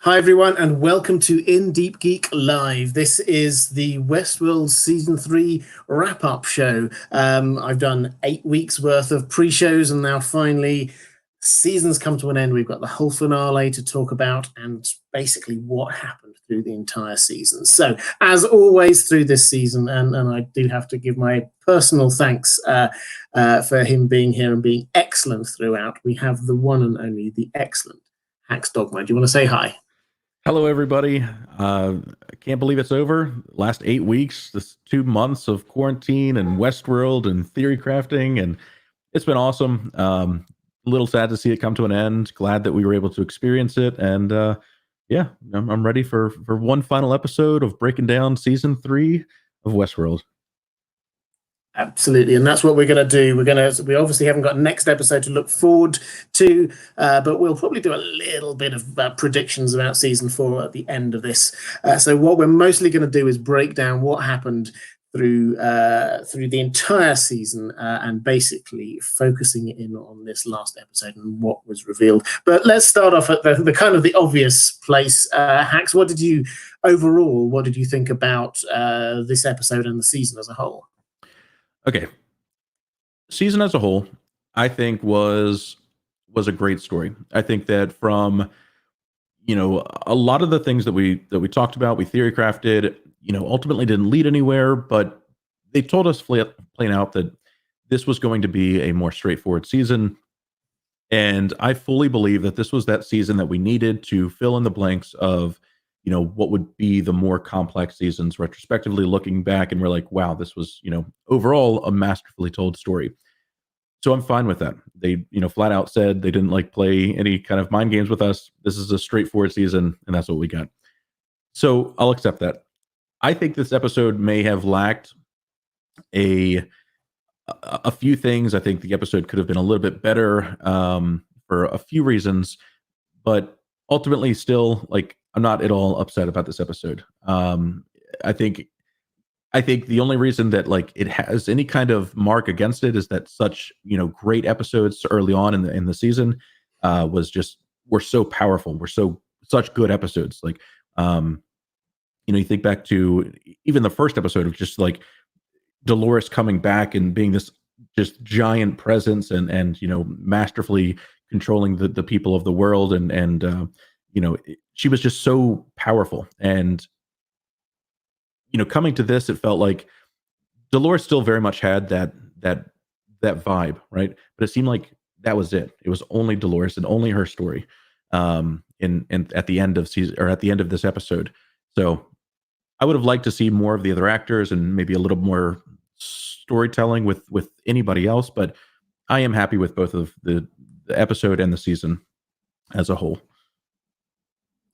Hi, everyone, and welcome to In Deep Geek Live. This is the Westworld Season 3 wrap-up show. I've done 8 weeks worth of pre-shows, and now finally, season's come to an end. We've got the whole finale to talk about and basically what happened through the entire season. So, as always through this season, and I do have to give my personal thanks for him being here and being excellent throughout, we have the one and only, the excellent Hax Dogma. Do you want to say hi? Hello, everybody. I can't believe it's over. Last 8 weeks, this 2 months of quarantine and Westworld and theory crafting, and it's been awesome. A little sad to see it come to an end. Glad that we were able to experience it, and yeah, I'm ready for one final episode of breaking down season 3 of Westworld. Absolutely, and that's what we're going to do. We obviously haven't got next episode to look forward to, but we'll probably do a little bit of predictions about season 4 at the end of this. So what we're mostly going to do is break down what happened through the entire season, and basically focusing in on this last episode and what was revealed. But let's start off at the kind of the obvious place. Hax, what did you think about this episode and the season as a whole? Okay, season as a whole, I think was a great story. I think that from a lot of the things that we talked about, we theory crafted, ultimately didn't lead anywhere, but they told us plain out that this was going to be a more straightforward season. And I fully believe that this was that season that we needed to fill in the blanks of, what would be the more complex seasons retrospectively looking back. And we're like, wow, this was, overall a masterfully told story. So I'm fine with that. They, flat out said they didn't like play any kind of mind games with us. This is a straightforward season, and that's what we got. So I'll accept that. I think this episode may have lacked a few things. I think the episode could have been a little bit better for a few reasons, but ultimately, still, like, I'm not at all upset about this episode. I think the only reason that like it has any kind of mark against it is that such great episodes early on in the season were so powerful. Were such good episodes. Like you think back to even the first episode of just like Dolores coming back and being this just giant presence and masterfully controlling the people of the world and she was just so powerful. And coming to this, it felt like Dolores still very much had that vibe, right? But it seemed like that was it. It was only Dolores and only her story in at the end of season, or at the end of this episode. So I would have liked to see more of the other actors and maybe a little more storytelling with anybody else, but I am happy with both of the episode and the season as a whole.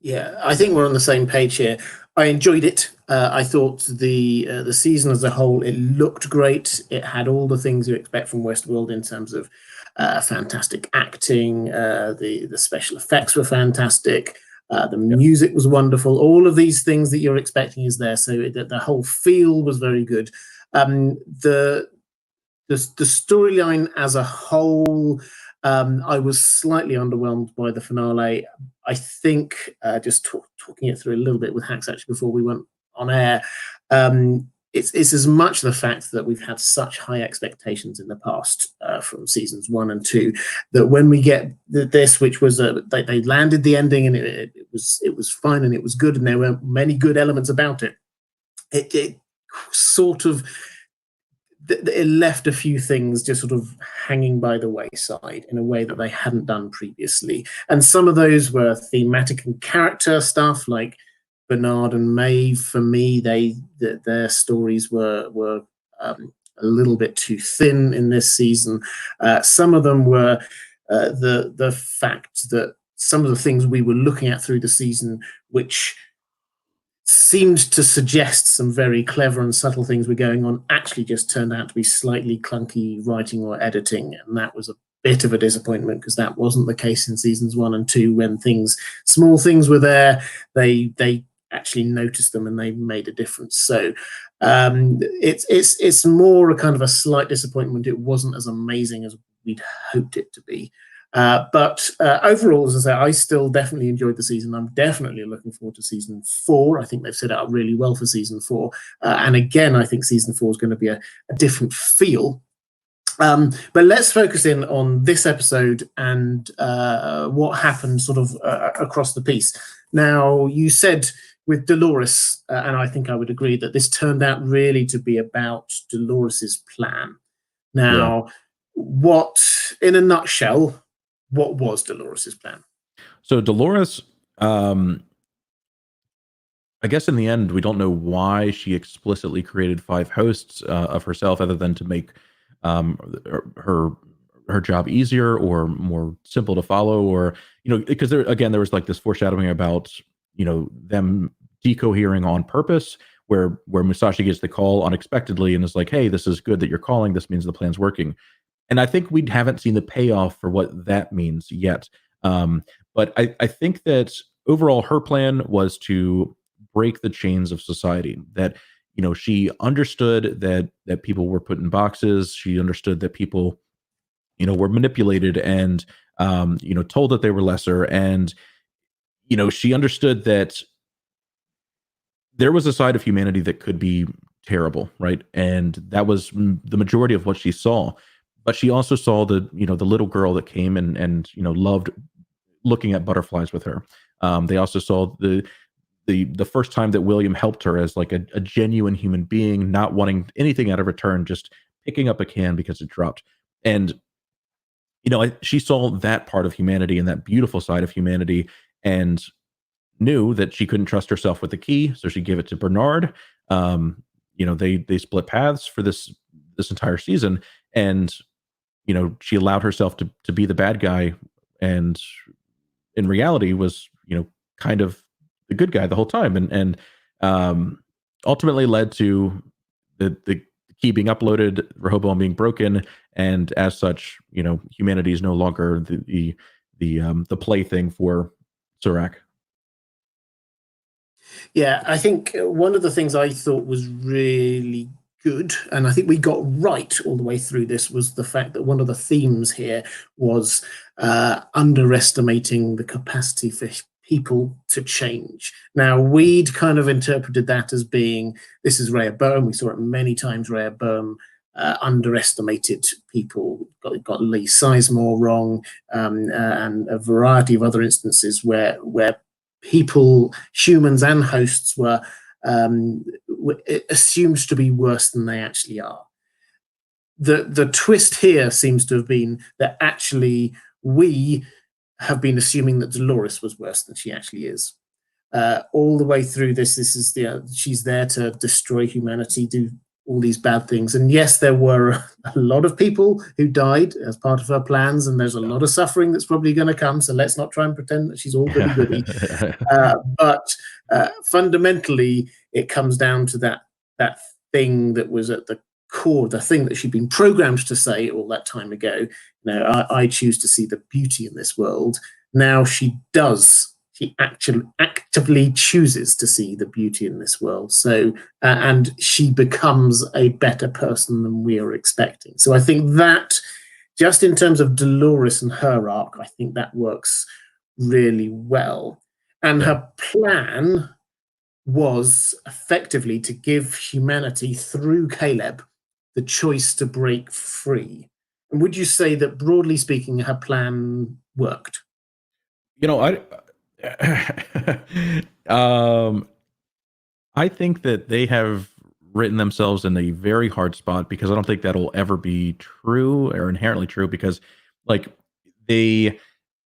Yeah, I think we're on the same page here. I enjoyed it. I thought the season as a whole, it looked great. It had all the things you expect from Westworld in terms of fantastic acting. The special effects were fantastic. The music was wonderful. All of these things that you're expecting is there. So the whole feel was very good. The storyline as a whole, I was slightly underwhelmed by the finale. I think just talking it through a little bit with Hax actually before we went on air, it's as much the fact that we've had such high expectations in the past from seasons 1 and 2 that when we get this, which was they landed the ending and it was fine and it was good and there were many good elements about it. It sort of it left a few things just sort of hanging by the wayside in a way that they hadn't done previously. And some of those were thematic and character stuff, like Bernard and Maeve. For me, their stories were a little bit too thin in this season. Some of them were the fact that some of the things we were looking at through the season, which seemed to suggest some very clever and subtle things were going on, actually just turned out to be slightly clunky writing or editing, and that was a bit of a disappointment because that wasn't the case in seasons 1 and 2 when small things were there. They actually noticed them and they made a difference. So it's more a kind of a slight disappointment. It wasn't as amazing as we'd hoped it to be. But overall, as I say, I still definitely enjoyed the season. I'm definitely looking forward to season 4. I think they've set it up really well for season 4. And again, I think season 4 is going to be a different feel. But let's focus in on this episode and what happened sort of across the piece. Now, you said with Dolores, and I think I would agree, that this turned out really to be about Dolores's plan. Now, what, in a nutshell, what was Dolores's plan? So Dolores, I guess in the end, we don't know why she explicitly created 5 hosts of herself, other than to make um, her her job easier or more simple to follow, or because there was like this foreshadowing about them decohering on purpose, where Musashi gets the call unexpectedly and is like, "Hey, this is good that you're calling. This means the plan's working." And I think we haven't seen the payoff for what that means yet. But I think that overall, her plan was to break the chains of society. That she understood that people were put in boxes. She understood that people were manipulated and told that they were lesser. And she understood that there was a side of humanity that could be terrible, right? And that was the majority of what she saw. But she also saw the little girl that came and loved looking at butterflies with her. They also saw the first time that William helped her as like a genuine human being, not wanting anything out of return, just picking up a can because it dropped. And she saw that part of humanity and that beautiful side of humanity, and knew that she couldn't trust herself with the key, so she gave it to Bernard. They split paths for this entire season, and she allowed herself to be the bad guy, and in reality was kind of the good guy the whole time, and ultimately led to the key being uploaded, Rehoboam being broken, and as such, humanity is no longer the plaything for Serac. Yeah, I think one of the things I thought was really good, and I think we got right all the way through this, was the fact that one of the themes here was underestimating the capacity for people to change. Now, we'd kind of interpreted that as being, this is Rehoboam. We saw it many times. Rehoboam underestimated people, got Lee Sizemore wrong, and a variety of other instances where people, humans and hosts, were assumed to be worse than they actually are. The twist here seems to have been that actually we have been assuming that Dolores was worse than she actually is. All the way through this is she's there to destroy humanity, do all these bad things. And yes, there were a lot of people who died as part of her plans, and there's a lot of suffering that's probably going to come. So let's not try and pretend that she's all goody goody. But fundamentally, it comes down to that thing that was at the core, the thing that she'd been programmed to say all that time ago. I choose to see the beauty in this world. Now she does. She actually actively chooses to see the beauty in this world. So, and she becomes a better person than we are expecting. So I think that, just in terms of Dolores and her arc, I think that works really well. And her plan was effectively to give humanity, through Caleb, the choice to break free. And would you say that, broadly speaking, her plan worked? Um, I think that they have written themselves in a very hard spot, because I don't think that'll ever be true or inherently true, because like they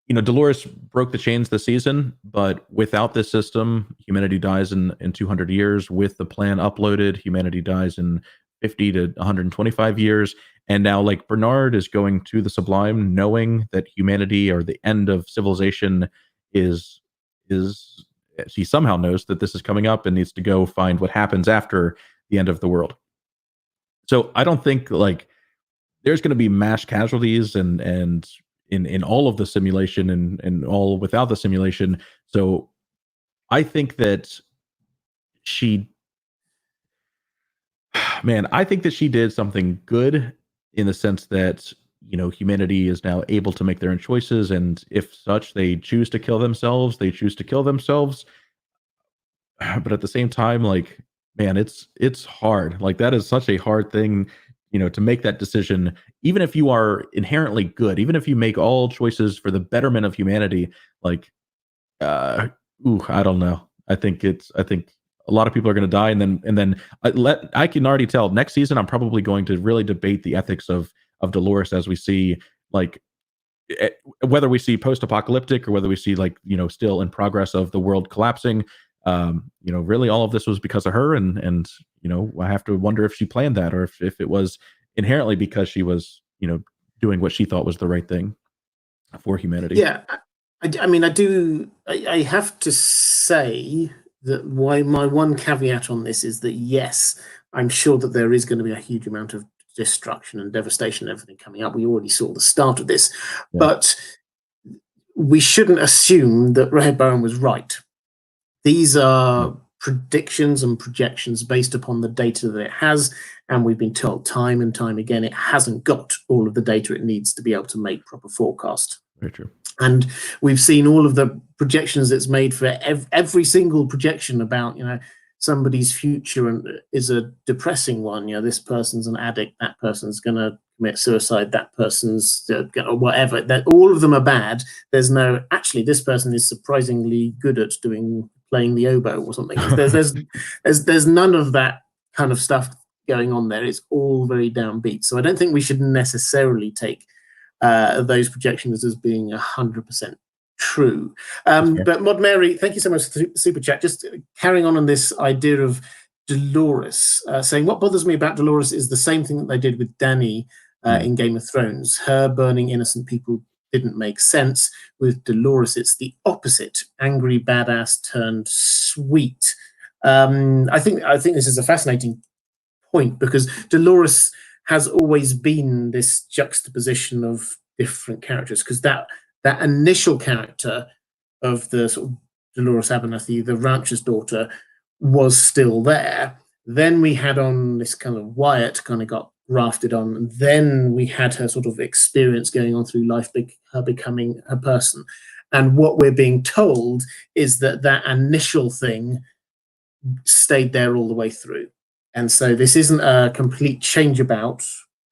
Dolores broke the chains this season, but without this system, humanity dies in 200 years. With the plan uploaded, humanity dies in 50 to 125 years. And now, like, Bernard is going to the Sublime, knowing that humanity, or the end of civilization, is he somehow knows that this is coming up and needs to go find what happens after the end of the world. So I don't think like there's going to be mass casualties and in all of the simulation and all without the simulation. So I think that she man, I think that she did something good, in the sense that humanity is now able to make their own choices, and if such they choose to kill themselves, they choose to kill themselves. But at the same time, like, man, it's hard. Like, that is such a hard thing, to make that decision, even if you are inherently good, even if you make all choices for the betterment of humanity. Like, uh, I don't know. I think a lot of people are going to die, and then I can already tell next season I'm probably going to really debate the ethics of Dolores as we see, like, eh, whether we see post-apocalyptic or whether we see, like, still in progress of the world collapsing. Really all of this was because of her, and I have to wonder if she planned that, or if it was inherently because she was doing what she thought was the right thing for humanity. Yeah, I mean, I do. I have to say that why my one caveat on this is that yes, I'm sure that there is going to be a huge amount of destruction and devastation and everything coming up. We already saw the start of this, Yeah. but we shouldn't assume that Rehoboam was right. These are predictions and projections based upon the data that it has, and we've been told time and time again it hasn't got all of the data it needs to be able to make proper forecast. Very true. And we've seen all of the projections it's made for every single projection about somebody's future and is a depressing one. This person's an addict, that person's going to commit suicide, that person's whatever. That all of them are bad. There's no actually this person is surprisingly good at playing the oboe or something. There's none of that kind of stuff going on there. It's all very downbeat. So I don't think we should necessarily take those projections as being 100% true. But Mod Mary, thank you so much for the super chat. Just carrying on this idea of Dolores, saying what bothers me about Dolores is the same thing that they did with Dany in Game of Thrones. Her burning innocent people didn't make sense. With Dolores, it's the opposite: angry badass turned sweet. I think this is a fascinating point because Dolores has always been this juxtaposition of different characters, because that initial character of the sort of Dolores Abernathy, the rancher's daughter, was still there. Then we had on this kind of Wyatt kind of got grafted on, and then we had her sort of experience going on through life, her becoming a person. And what we're being told is that initial thing stayed there all the way through. And so this isn't a complete change about.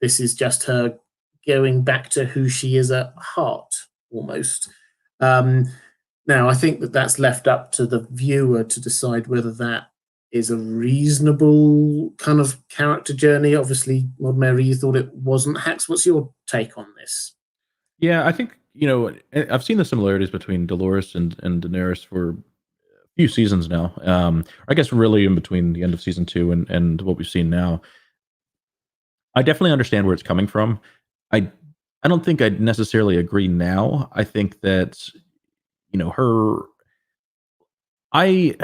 This is just her going back to who she is at heart, almost. Now, I think that's left up to the viewer to decide whether that is a reasonable kind of character journey. Obviously, Maud Mary, you thought it wasn't. Hax, what's your take on this? Yeah, I think I've seen the similarities between Dolores and Daenerys for few seasons now. I guess really in between the end of season 2 and what we've seen now. I definitely understand where it's coming from. I I don't think I'd necessarily agree now. I think that her. I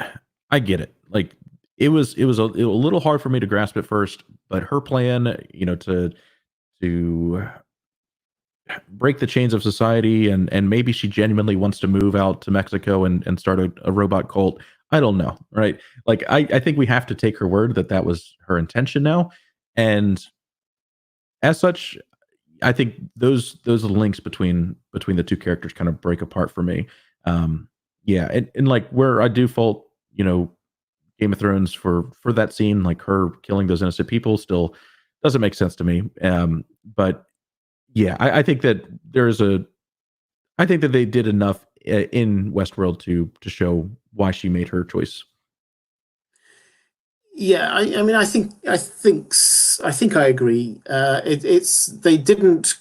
I get it. Like, it was a little hard for me to grasp at first, but her plan, to break the chains of society, and maybe she genuinely wants to move out to Mexico and start a robot cult. I don't know, right? Like, I think we have to take her word that that was her intention now, and as such, I think those links between the two characters kind of break apart for me. Yeah, and like where I do fault, Game of Thrones for that scene, like her killing those innocent people, still doesn't make sense to me. But yeah, I think that they did enough in Westworld to show why she made her choice. Yeah, I mean, I think I agree. It's they didn't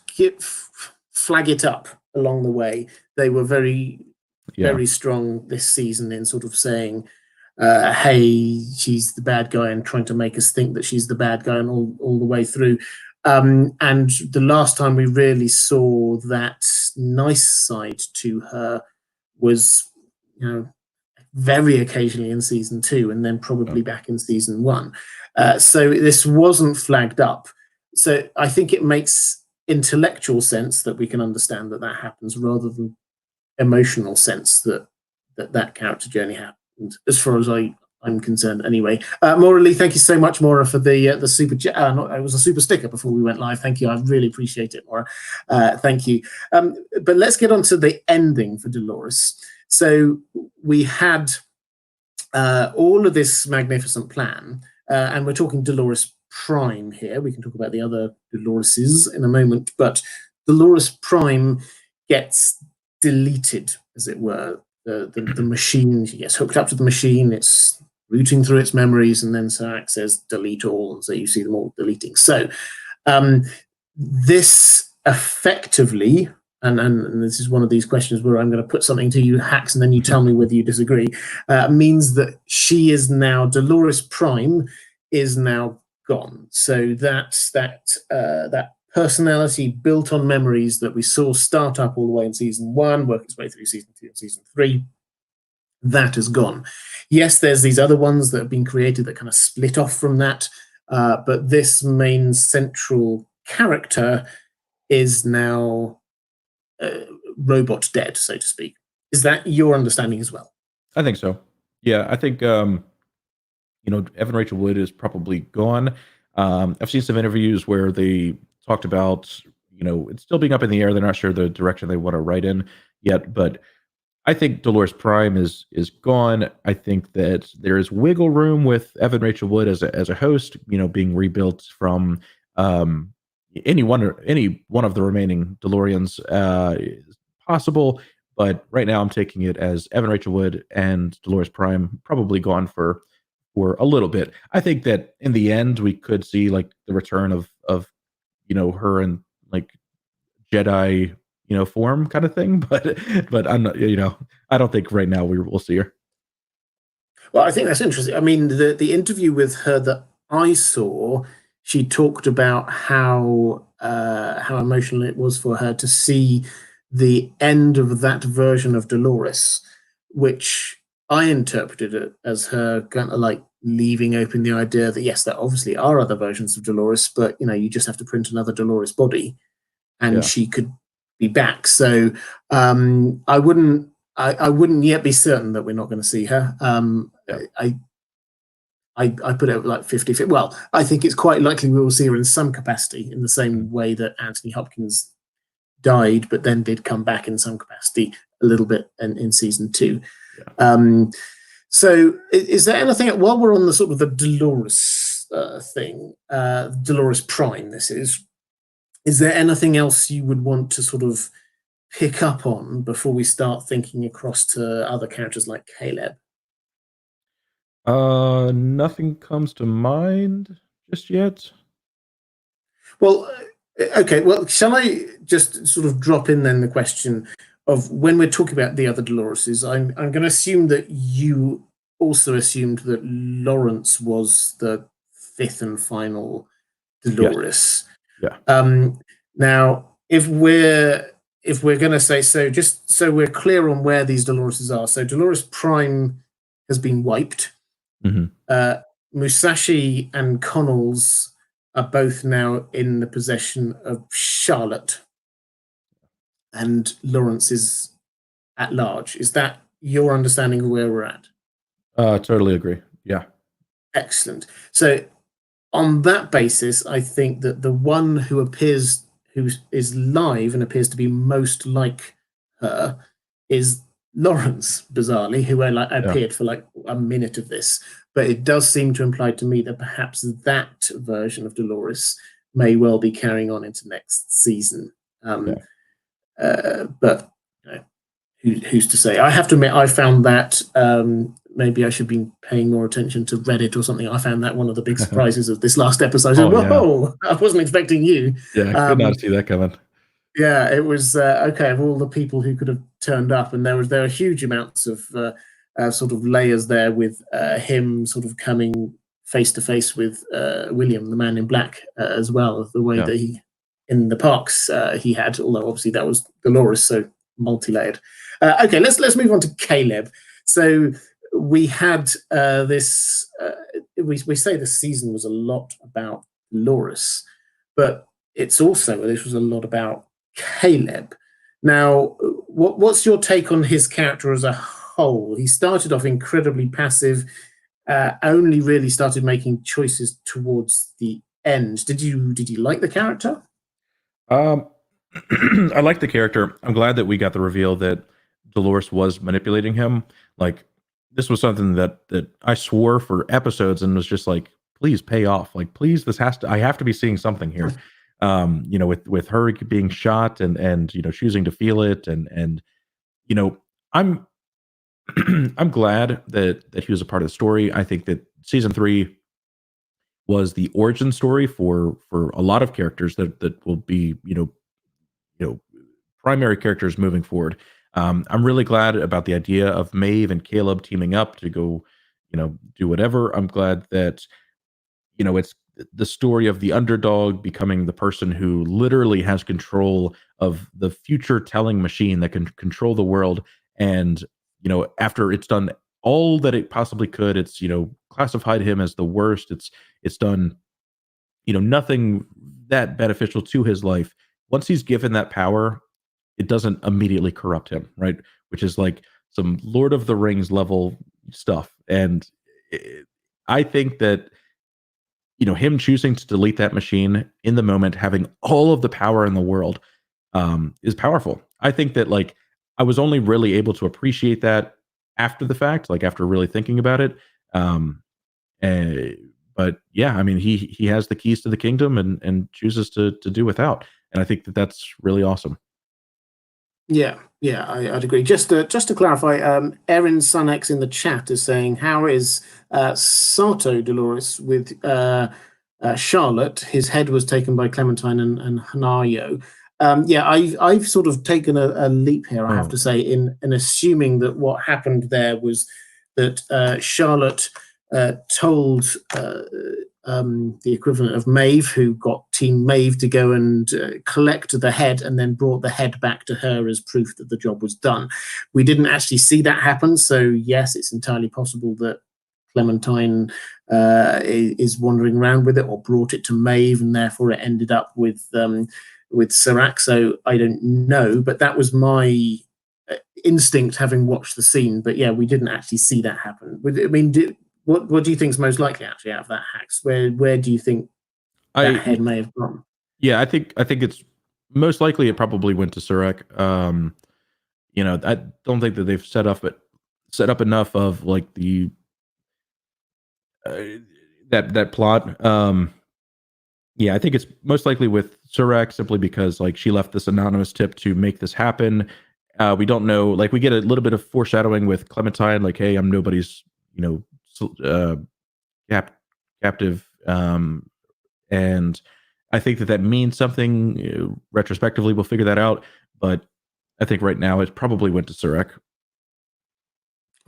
flag it up along the way. They were Yeah. very strong this season in sort of saying, "Hey, she's the bad guy," and trying to make us think that she's the bad guy, and all the way through. And the last time we really saw that nice side to her was, you know, very occasionally in season 2, and then Oh, probably back in season 1. So this wasn't flagged up. So I think it makes intellectual sense that we can understand that happens, rather than emotional sense that character journey happened. As far as I I'm concerned anyway. Maura Lee, thank you so much, Maura, for the super chat. It was a super sticker before we went live. Thank you. I really appreciate it, Maura. Thank you. But let's get on to the ending for Dolores. So we had all of this magnificent plan, and we're talking Dolores Prime here. We can talk about the other Doloreses in a moment, but Dolores Prime gets deleted, as it were. The machine, she gets hooked up to the machine, it's rooting through its memories, and then Serac says delete all, and so you see them all deleting. So this effectively, and this is one of these questions where I'm going to put something to you, Hax, and then you tell me whether you disagree, means that she is now, Dolores Prime is now gone. So that personality built on memories that we saw start up all the way in season 1, work its way through season 2 and season 3, that has gone. Yes, there's these other ones that have been created that kind of split off from that, but this main central character is now robot dead, so to speak. Is that your understanding as well? I think so. Yeah, I think Evan Rachel Wood is probably gone. I've seen some interviews where they talked about it's still being up in the air. They're not sure the direction they want to write in yet, but I think Dolores Prime is gone. I think that there is wiggle room with Evan Rachel Wood as a host, being rebuilt from any one of the remaining DeLoreans is possible. But right now, I'm taking it as Evan Rachel Wood and Dolores Prime probably gone for a little bit. I think that in the end, we could see like the return of her in like Jedi form kind of thing, but I'm not, I don't think right now we'll see her. Well, I think that's interesting. I mean, the interview with her that I saw, she talked about how emotional it was for her to see the end of that version of Dolores, which I interpreted it as her kind of like leaving open the idea that yes, there obviously are other versions of Dolores, but you just have to print another Dolores body, and she could be back. So I wouldn't yet be certain that we're not going to see her. I put it like 50-50. Well, I think it's quite likely we will see her in some capacity, in the same way that Anthony Hopkins died, but then did come back in some capacity a little bit in season 2. So is there anything, while we're on the sort of the Dolores thing, Dolores Prime, this is there anything else you would want to sort of pick up on before we start thinking across to other characters like Caleb? Nothing comes to mind just yet. Well, okay. Well, shall I just sort of drop in then the question of when we're talking about the other Doloreses, I'm going to assume that you also assumed that Lawrence was the 5th and final Dolores. Yes. Yeah. Now, if we're going to say so, just so we're clear on where these Doloreses are. So Dolores Prime has been wiped. Mm-hmm. Musashi and Connells are both now in the possession of Charlotte, and Lawrence is at large. Is that your understanding of where we're at? Totally agree. Yeah. Excellent. So on that basis, I think that the one who is live and appears to be most like her is Lawrence, bizarrely, who appeared for like a minute of this. But it does seem to imply to me that perhaps that version of Dolores may well be carrying on into next season. But who's to say? I have to admit, I found that maybe I should be paying more attention to Reddit or something. I found that one of the big surprises of this last episode. I wasn't expecting you. Yeah, I could not see that coming. Yeah, it was okay. Of all the people who could have turned up, and there were huge amounts of sort of layers there with him sort of coming face to face with William, the Man in Black, as well. The way that he in the parks he had, although obviously that was Dolores, so multi-layered. Okay, let's move on to Caleb. So we had this. We say the season was a lot about Dolores, but this was a lot about Caleb. Now, what's your take on his character as a whole? He started off incredibly passive, only really started making choices towards the end. Did you like the character? Um, I like the character. I'm glad that we got the reveal that Dolores was manipulating him. Like this was something that I swore for episodes and was just like, please pay off. Like, please, this has to. I have to be seeing something here. With her being shot and choosing to feel it and I'm I'm glad that he was a part of the story. I think that season 3 was the origin story for a lot of characters that will be you know primary characters moving forward. I'm really glad about the idea of Maeve and Caleb teaming up to go, do whatever. I'm glad that it's the story of the underdog becoming the person who literally has control of the future telling machine that can control the world. And after it's done all that it possibly could, it's classified him as the worst. It's done nothing that beneficial to his life. Once he's given that power, it doesn't immediately corrupt him, right? Which is like some Lord of the Rings level stuff. And I think that him choosing to delete that machine in the moment, having all of the power in the world, is powerful. I think that like I was only really able to appreciate that after the fact, like after really thinking about it. Um, eh, but yeah, I mean, he has the keys to the kingdom and chooses to do without, and I think that that's really awesome. Yeah, yeah, I'd agree. Just to clarify, Erin Sunx in the chat is saying, "How is Sato Dolores with Charlotte? His head was taken by Clementine and Hanayo." Yeah, I've sort of taken a leap here, I have Oh, to say, in assuming that what happened there was that Charlotte told the equivalent of Maeve, who got Team Maeve to go and collect the head and then brought the head back to her as proof that the job was done. We didn't actually see that happen, so yes, it's entirely possible that Clementine is wandering around with it or brought it to Maeve, and therefore it ended up with Serac. So I don't know, but that was my instinct having watched the scene. But yeah, we didn't actually see that happen. I mean, what do you think is most likely actually out of that Hax? Where do you think that I head may have gone? yeah, I think it's most likely it probably went to Surak. I don't think that they've set up enough of like the uh, that plot. Yeah, I think it's most likely with Surak simply because like she left this anonymous tip to make this happen. We don't know, like we get a little bit of foreshadowing with Clementine, like, hey, I'm nobody's, you know, cap- captive, and I think that means something. Retrospectively, we'll figure that out, but I think right now it probably went to Surak.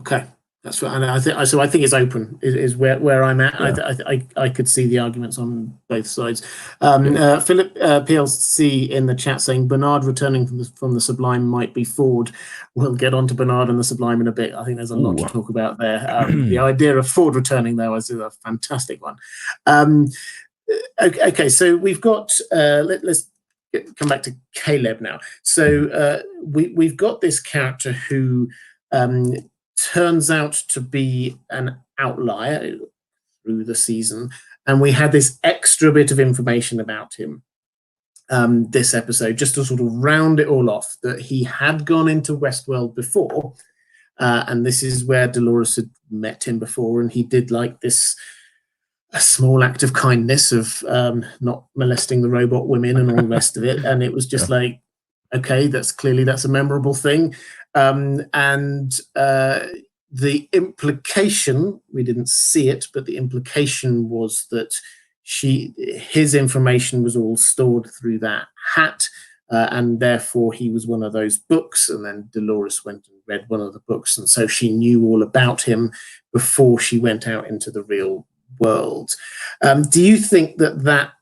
Okay, that's right. And I think so. I think it's open. Is where I'm at. Yeah, I could see the arguments on both sides. yeah. Philip PLC in the chat saying Bernard returning from the Sublime might be Ford. We'll get on to Bernard and the Sublime in a bit. I think there's a lot to Ooh. talk about there. The idea of Ford returning though is a fantastic one. Um, okay, so we've got let's come back to Caleb now. So we've got this character who um, turns out to be an outlier through the season, and we had this extra bit of information about him this episode just to sort of round it all off, that he had gone into Westworld before, and this is where Dolores had met him before, and he did like this a small act of kindness of not molesting the robot women and all the rest of it. And it was just Yeah. like, okay, that's a memorable thing. And the implication, we didn't see it, but the implication was that his information was all stored through that hat. And therefore he was one of those books. And then Dolores went and read one of the books. And so she knew all about him before she went out into the real world. Do you think that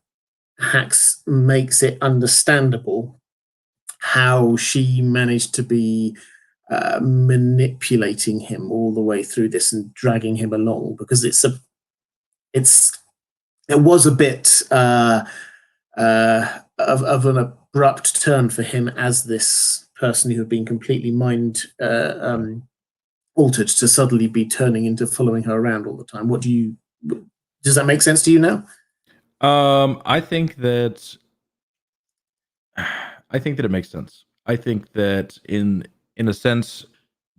Hax makes it understandable how she managed to be manipulating him all the way through this and dragging him along? Because it was a bit of an abrupt turn for him as this person who had been completely mind altered to suddenly be turning into following her around all the time. Does that make sense to you now? I think that it makes sense. I think that in a sense,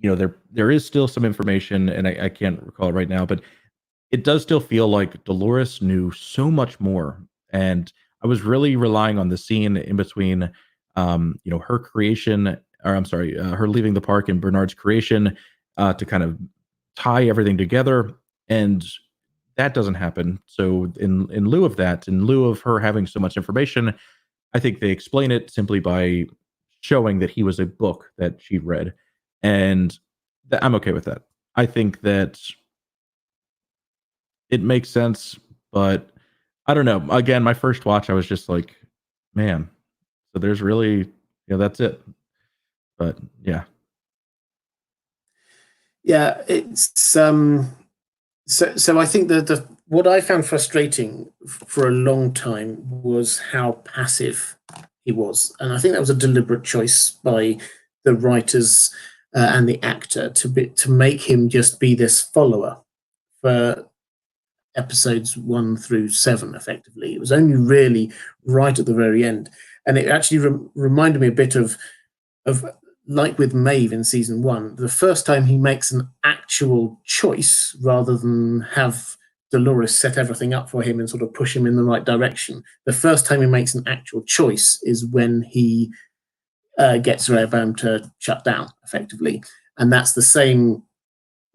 there is still some information, and I can't recall it right now, but it does still feel like Dolores knew so much more, and I was really relying on the scene in between, her creation, or I'm sorry, her leaving the park and Bernard's creation, to kind of tie everything together, and that doesn't happen. So in lieu of that, in lieu of her having so much information, I think they explain it simply by showing that he was a book that she read, and I'm okay with that. I think that it makes sense, but I don't know. Again, my first watch, I was just like, man, so there's really, that's it. But yeah, Yeah, it's so I think that the what I found frustrating for a long time was how passive he was, and I think that was a deliberate choice by the writers and the actor to make him just be this follower for episodes 1 through 7. Effectively, it was only really right at the very end, and it actually reminded me a bit of like with Maeve in season 1, the first time he makes an actual choice rather than have Dolores set everything up for him and sort of push him in the right direction. The first time he makes an actual choice is when he gets Rehoboam to shut down, effectively. And that's the same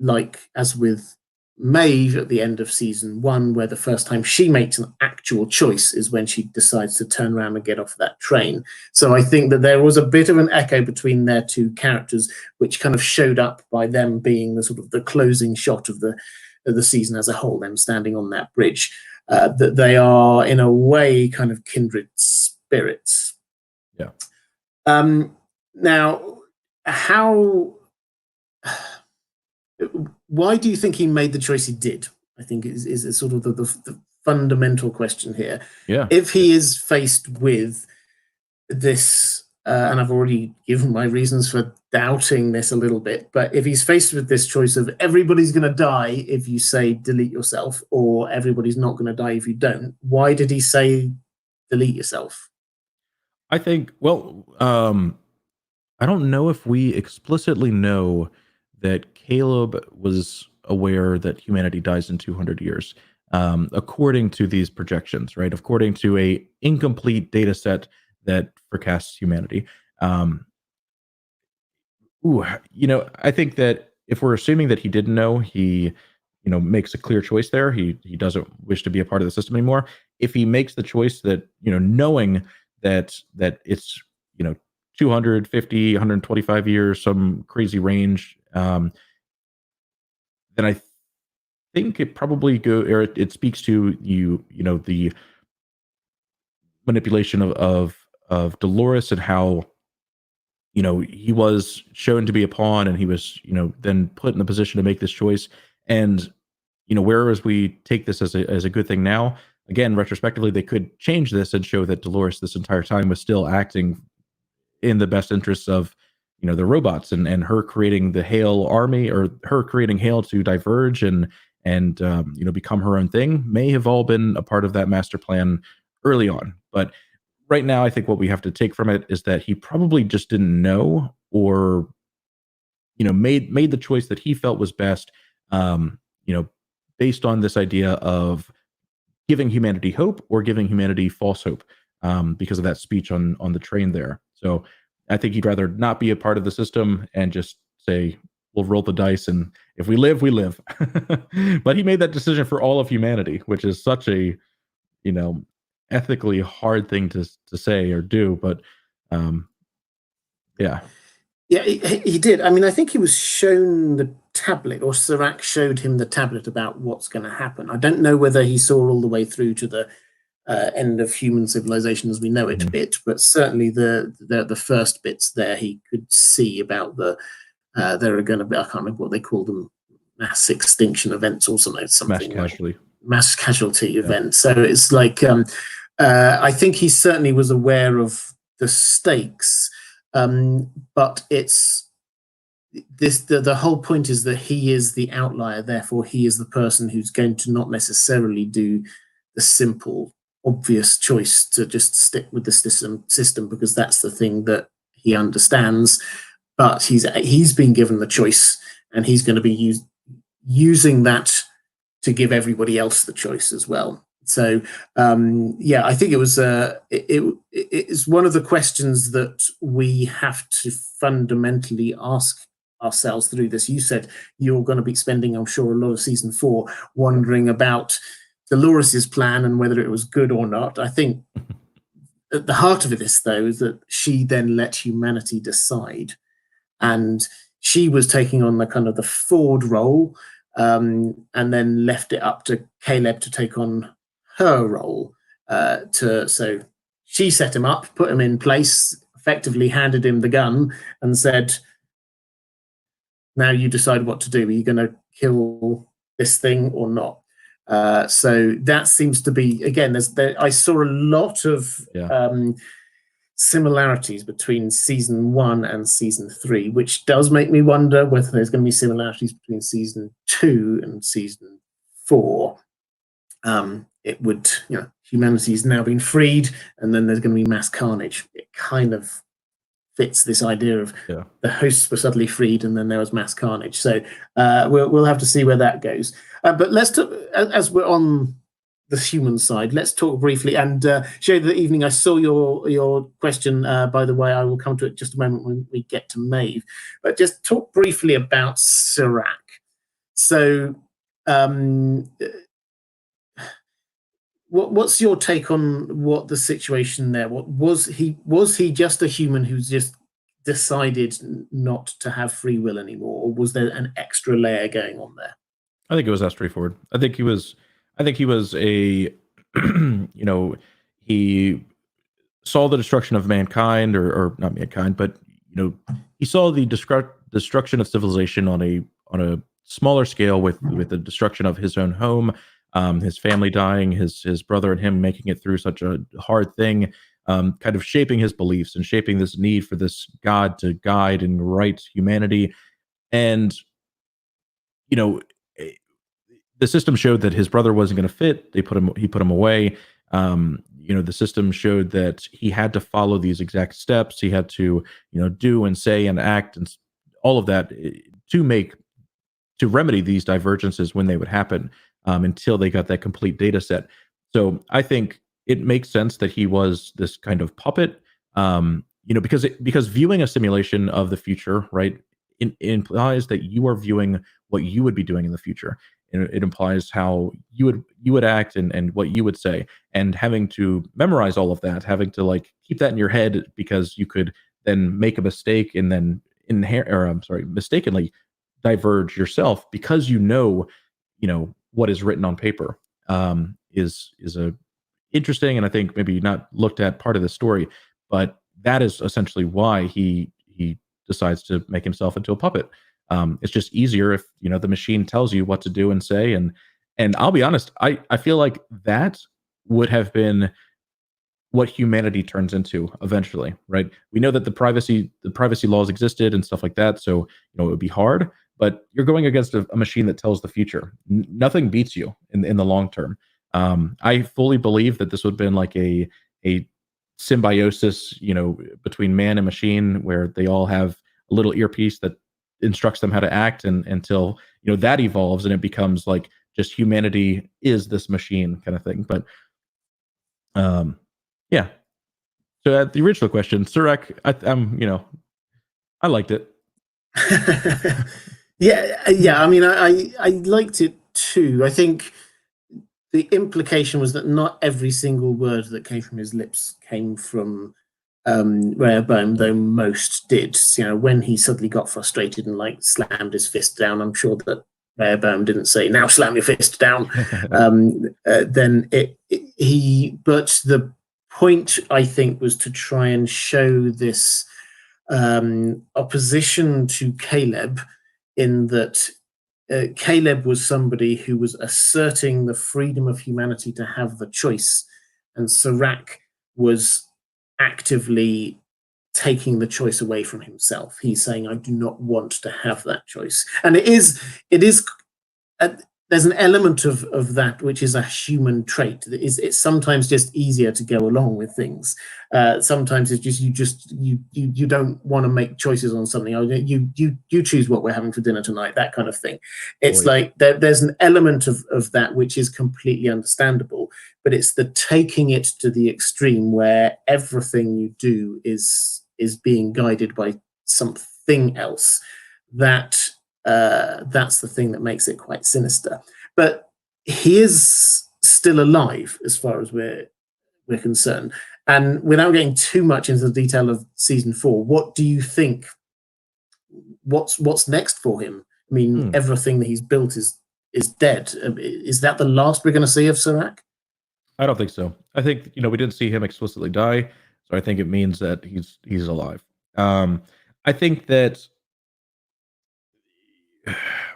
like as with Maeve at the end of season 1, where the first time she makes an actual choice is when she decides to turn around and get off that train. So I think that there was a bit of an echo between their two characters, which kind of showed up by them being the sort of the closing shot of the season as a whole, them standing on that bridge. That they are in a way kind of kindred spirits. yeah. Now, how why do you think he made the choice he did? I think is sort of the fundamental question here. Yeah. If he is faced with this, and I've already given my reasons for doubting this a little bit, but if he's faced with this choice of everybody's going to die if you say delete yourself, or everybody's not going to die if you don't, why did he say delete yourself? I think, well, I don't know if we explicitly know that Caleb was aware that humanity dies in 200 years, according to these projections, right? According to a incomplete data set that forecasts humanity. Um, I think that if we're assuming that he didn't know, he, makes a clear choice there. He doesn't wish to be a part of the system anymore. If he makes the choice that, knowing that it's, 250, 125 years, some crazy range, then I think it probably or it speaks to the manipulation of Dolores, and how he was shown to be a pawn, and he was then put in the position to make this choice. And whereas we take this as a good thing now, again, retrospectively, they could change this and show that Dolores this entire time was still acting in the best interests of the robots, and her creating the Hale army, or her creating Hale to diverge and become her own thing, may have all been a part of that master plan early on. But right now, I think what we have to take from it is that he probably just didn't know, or made the choice that he felt was best, um, you know, based on this idea of giving humanity hope or giving humanity false hope, because of that speech on the train there. So I think he'd rather not be a part of the system and just say, we'll roll the dice, and if we live, we live. But he made that decision for all of humanity, which is such a you know ethically hard thing to say or do. But um, yeah, Yeah, he did. I mean, I think he was shown the tablet, or Serac showed him the tablet about what's going to happen. I don't know whether he saw all the way through to the end of human civilization as we know it bit, but certainly the first bits there he could see about there are going to be, I can't remember what they call them, mass extinction events or something mass like casualty. mass casualty events. So it's like I think he certainly was aware of the stakes, but it's the whole point is that he is the outlier, therefore he is the person who's going to not necessarily do the simple, obvious choice to just stick with the system because that's the thing that he understands. But he's been given the choice, and he's going to be using that to give everybody else the choice as well. So yeah, I think it's one of the questions that we have to fundamentally ask ourselves through this. You said you're going to be spending, I'm sure, a lot of season 4 wondering about Dolores's plan and whether it was good or not. I think at the heart of this, though, is that she then let humanity decide, and she was taking on the kind of the forward role, and then left it up to Caleb to take on her role. So she set him up, put him in place, effectively handed him the gun, and said, "Now you decide what to do. Are you going to kill this thing or not?" So that seems to be, again, I saw a lot of similarities between season 1 and season 3, which does make me wonder whether there's going to be similarities between season 2 and season 4. It would, humanity's now been freed, and then there's going to be mass carnage. It kind of fits this idea of the hosts were suddenly freed, and then there was mass carnage. So we'll have to see where that goes. But let's talk, as we're on the human side, let's talk briefly. And Shay, the evening, I saw your question. By the way, I will come to it just a moment when we get to Maeve. But just talk briefly about Serac. So what's your take on what the situation there? What was he just a human who's just decided not to have free will anymore, or was there an extra layer going on there? I think it was that straightforward. I think he was a he saw the destruction of mankind, or not mankind, but he saw the destruction of civilization on a smaller scale with the destruction of his own home, his family dying, his brother and him making it through such a hard thing, kind of shaping his beliefs and shaping this need for this God to guide and right humanity. And the system showed that his brother wasn't going to fit. He put him away. The system showed that he had to follow these exact steps. He had to, do and say and act and all of that to remedy these divergences when they would happen, until they got that complete data set. So I think it makes sense that he was this kind of puppet, because viewing a simulation of the future, right, implies that you are viewing what you would be doing in the future. It implies how you would act and what you would say, and having to memorize all of that, having to keep that in your head because you could then make a mistake and then mistakenly diverge yourself because what is written on paper, is a interesting, and I think maybe not looked at part of the story, but that is essentially why he decides to make himself into a puppet. It's just easier if the machine tells you what to do and say, and I'll be honest, I feel like that would have been what humanity turns into eventually, right? We know that the privacy laws existed and stuff like that, so it would be hard, but you're going against a machine that tells the future. Nothing beats you in the long term. I fully believe that this would have been like a symbiosis, between man and machine, where they all have a little earpiece that instructs them how to act, and until that evolves and it becomes like just humanity is this machine kind of thing. But yeah. So at the original question, Serac, I liked it. Yeah. I mean, I liked it too. I think the implication was that not every single word that came from his lips came from Rehoboam, though most did. When he suddenly got frustrated and slammed his fist down, I'm sure that Rehoboam didn't say, "Now slam your fist down." Then but the point, I think, was to try and show this opposition to Caleb, in that Caleb was somebody who was asserting the freedom of humanity to have the choice, and Serac was actively taking the choice away from himself. He's saying, I do not want to have that choice. And it is uh, there's an element of that which is a human trait. That is, it's sometimes just easier to go along with things. Sometimes it's just you don't want to make choices on something. Oh, you choose what we're having for dinner tonight, that kind of thing. It's like there's an element of that which is completely understandable, but it's the taking it to the extreme where everything you do is being guided by something else that that's the thing that makes it quite sinister. But he is still alive as far as we're concerned. And without getting too much into the detail of season 4, what do you think? What's next for him? I mean, everything that he's built is dead. Is that the last we're going to see of Serac? I don't think so. I think we didn't see him explicitly die, so I think it means that he's alive. I think that.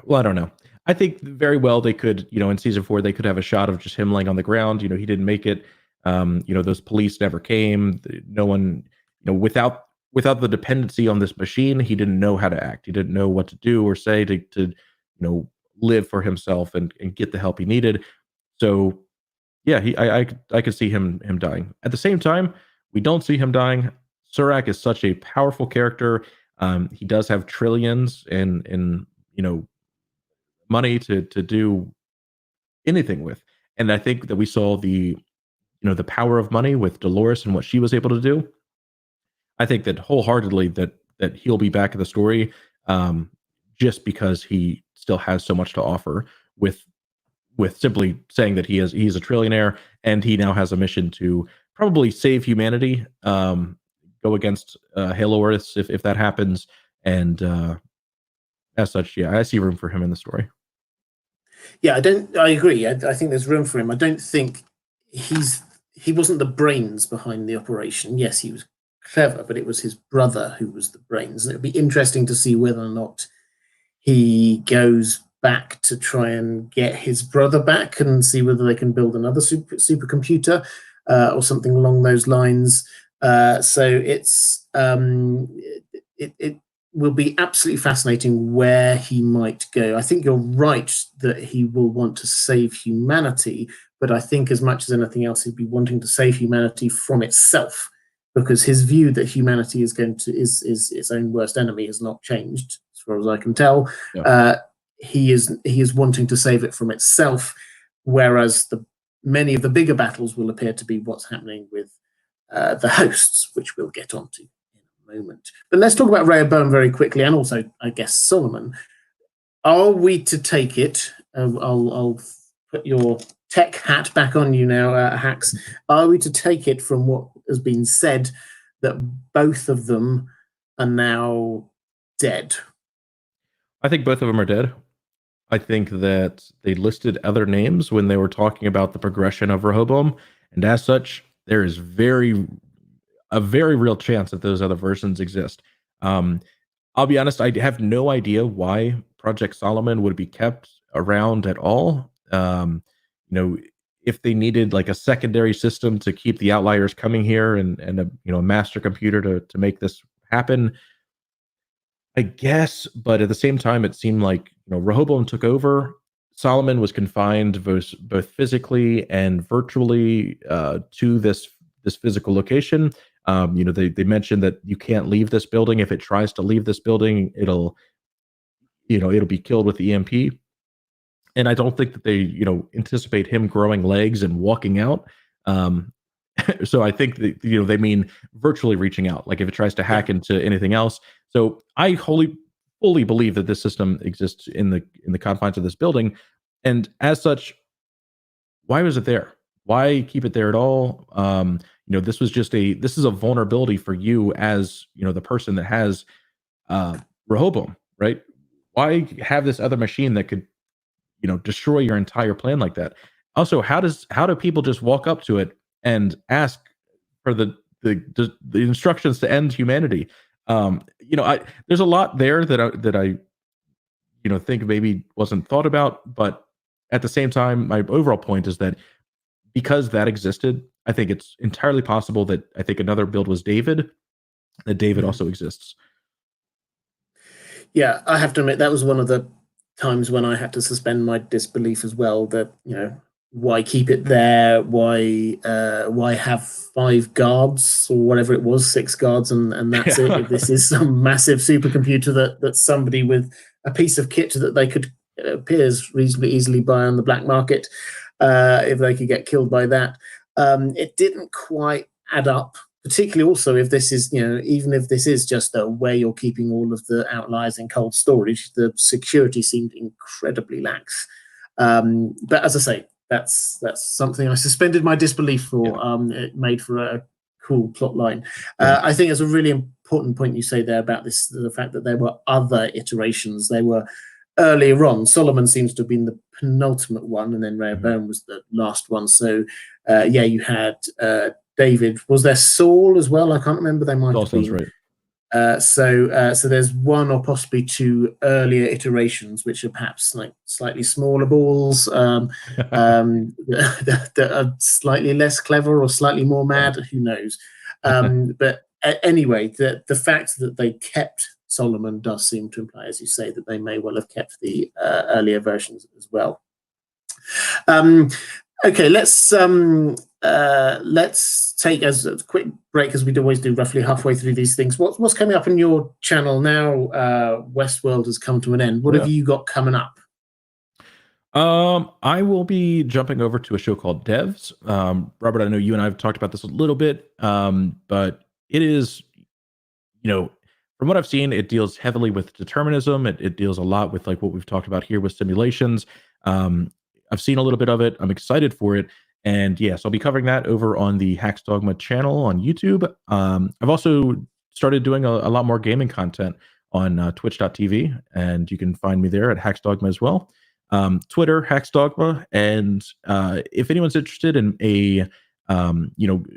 Well, I don't know. I think very well they could, in season 4, they could have a shot of just him laying on the ground. He didn't make it. Those police never came. No one, without the dependency on this machine, he didn't know how to act. He didn't know what to do or say to live for himself and get the help he needed. So, yeah, I could see him dying. At the same time, we don't see him dying. Serac is such a powerful character. He does have trillions in money to do anything with. And I think that we saw the power of money with Dolores and what she was able to do. I think that wholeheartedly that he'll be back in the story, just because he still has so much to offer with simply saying that he's a trillionaire and he now has a mission to probably save humanity, go against Halo Earths if that happens, and as such, yeah, I see room for him in the story. Yeah, I agree. I think there's room for him. I don't think he wasn't the brains behind the operation. Yes, he was clever, but it was his brother who was the brains. And it'd be interesting to see whether or not he goes back to try and get his brother back and see whether they can build another supercomputer or something along those lines. So it will be absolutely fascinating where he might go. I think you're right that he will want to save humanity, but I think as much as anything else, he'd be wanting to save humanity from itself, because his view that humanity is its own worst enemy has not changed, as far as I can tell. Yeah. He is wanting to save it from itself, whereas many of the bigger battles will appear to be what's happening with the hosts, which we'll get onto in a moment. But let's talk about Rehoboam very quickly, and also, I guess, Solomon. Are we to take it? I'll put your tech hat back on you now, Hax. Are we to take it from what has been said that both of them are now dead? I think both of them are dead. I think that they listed other names when they were talking about the progression of Rehoboam, and as such, there is a very real chance that those other versions exist. I'll be honest, I have no idea why Project Solomon would be kept around at all. If they needed like a secondary system to keep the outliers coming here and a master computer to make this happen, I guess. But at the same time, it seemed like Rehoboam took over. Solomon was confined both physically and virtually to this physical location. They mentioned that you can't leave this building. If it tries to leave this building, it'll be killed with the EMP. And I don't think that they anticipate him growing legs and walking out. So I think that they mean virtually reaching out. Like if it tries to hack into anything else. So I fully believe that this system exists in the confines of this building, and as such, why was it there? Why keep it there at all? This is a vulnerability for you as the person that has Rehoboam, right? Why have this other machine that could destroy your entire plan like that? Also, how do people just walk up to it and ask for the instructions to end humanity? There's a lot there that I think maybe wasn't thought about, but at the same time, my overall point is that because that existed, I think it's entirely possible that I think another build was David, that David also exists. Yeah, I have to admit that was one of the times when I had to suspend my disbelief as well. That, why keep it there? Why have 5 guards or whatever it was, 6 guards, and that's it? If this is some massive supercomputer that somebody with a piece of kit that they could, it appears, reasonably easily buy on the black market, if they could get killed by that, it didn't quite add up. Particularly also if this is, even if this is just where you're keeping all of the outliers in cold storage, the security seemed incredibly lax. But as I say, that's something I suspended my disbelief for. It made for a cool plot line. I think it's a really important point you say there about this, the fact that there were other iterations. They were earlier on. Solomon seems to have been the penultimate one, and then Rehoboam was the last one. So, you had David. Was there Saul as well? I can't remember. They might have been. Right. So there's one or possibly 2 earlier iterations, which are perhaps like slightly smaller balls, that are slightly less clever or slightly more mad. Who knows? But anyway, the fact that they kept Solomon does seem to imply, as you say, that they may well have kept the earlier versions as well. Okay, let's take as a quick break, as we always do roughly halfway through these things. What's coming up on your channel now? Westworld has come to an end. What have you got coming up? I will be jumping over to a show called Devs. Robert, I know you and I have talked about this a little bit, but it is, from what I've seen, it deals heavily with determinism. It deals a lot with like what we've talked about here with simulations. I've seen a little bit of it. I'm excited for it. And yes, I'll be covering that over on the Hax Dogma channel on YouTube. I've also started doing a lot more gaming content on twitch.tv, and you can find me there at Hax Dogma as well. Twitter, Hax Dogma. And if anyone's interested in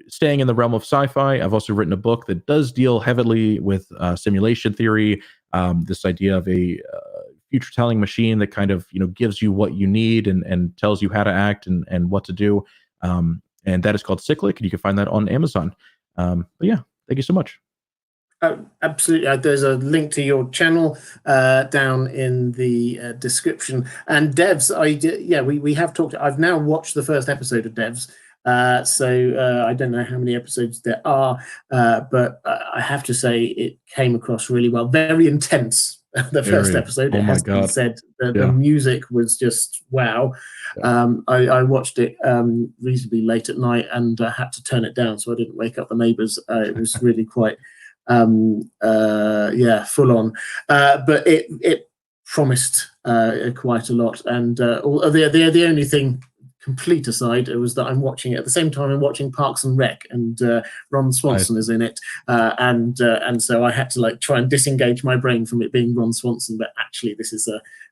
staying in the realm of sci-fi, I've also written a book that does deal heavily with simulation theory, this idea of a future telling machine that kind of gives you what you need and tells you how to act and what to do, and that is called Cyclic, and you can find that on Amazon. But yeah, thank you so much. Absolutely. There's a link to your channel down in the description. And Devs, we have talked. I've now watched the first episode of Devs. So I don't know how many episodes there are, but I have to say it came across really well. Very intense. The first episode, it has been said. The music was just wow. I watched it reasonably late at night and had to turn it down so I didn't wake up the neighbors. It was really quite full on, but it promised quite a lot. And the only thing, complete aside, it was that I'm watching it at the same time I'm watching Parks and Rec, and Ron Swanson is in it, and so I had to try and disengage my brain from it being Ron Swanson, but actually this is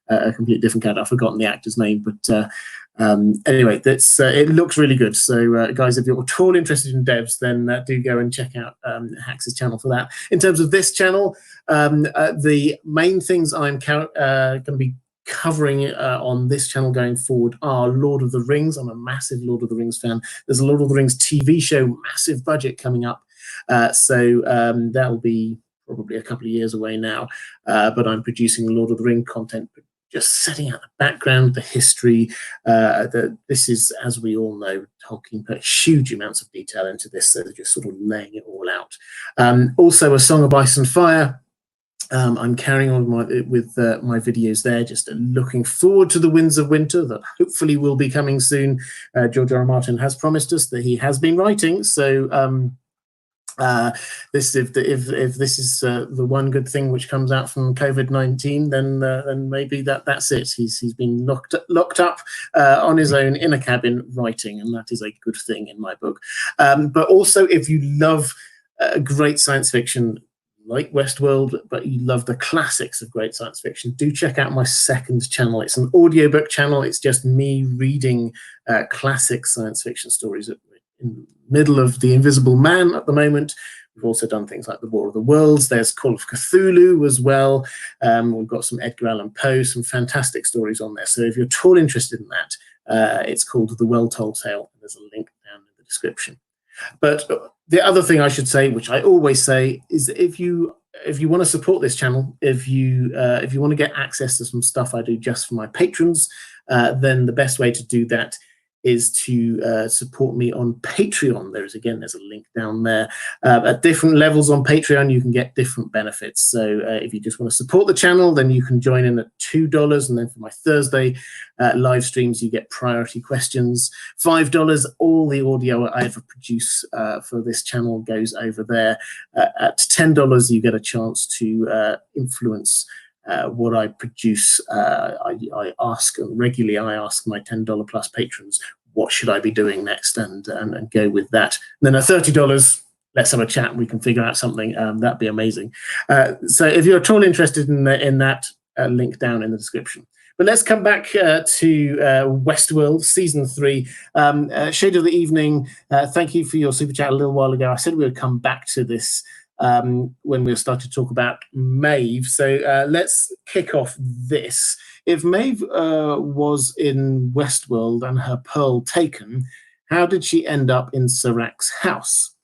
a completely different character. I've forgotten the actor's name, but anyway, that's it looks really good. So guys, if you're at all interested in Devs, then do go and check out Hax's channel for that. In terms of this channel, the main things I'm going to be covering on this channel going forward are Lord of the Rings. I'm a massive Lord of the Rings fan. There's a Lord of the Rings TV show, massive budget, coming up, so that'll be probably a couple of years away now, but I'm producing Lord of the Rings content, just setting out the background, the history. This is, as we all know, Tolkien put huge amounts of detail into this, so they're just sort of laying it all out. Also, A Song of Ice and Fire. I'm carrying on with my videos there, just looking forward to the Winds of Winter that hopefully will be coming soon. George R. R. Martin has promised us that he has been writing, so if this is the one good thing which comes out from COVID-19, then maybe that's it. He's been locked up on his own in a cabin writing, and that is a good thing in my book. But also, if you love great science fiction like Westworld, but you love the classics of great science fiction, do check out my second channel. It's an audiobook channel. It's just me reading classic science fiction stories in the middle of The Invisible Man at the moment. We've also done things like The War of the Worlds. There's Call of Cthulhu as well. We've got some Edgar Allan Poe, some fantastic stories on there. So if you're at all interested in that, it's called The Well Told Tale. There's a link down in the description. But the other thing I should say, which I always say, is if you want to support this channel, if you want to get access to some stuff I do just for my patrons, then the best way to do that is to support me on Patreon. There's a link down there. At different levels on Patreon, you can get different benefits. So if you just want to support the channel, then you can join in at $2. And then for my Thursday live streams, you get priority questions. $5, all the audio I ever produce for this channel goes over there. At $10, you get a chance to influence what I produce. I ask regularly. I ask my $10 plus patrons, what should I be doing next, and go with that. And then at $30, let's have a chat. And we can figure out something. That'd be amazing. So if you're at all interested in that, link down in the description. But let's come back to Westworld Season 3. Shade of the Evening, thank you for your super chat a little while ago. I said we would come back to this when we start to talk about Maeve. So let's kick off this. If Maeve was in Westworld and her pearl taken, how did she end up in Serac's house?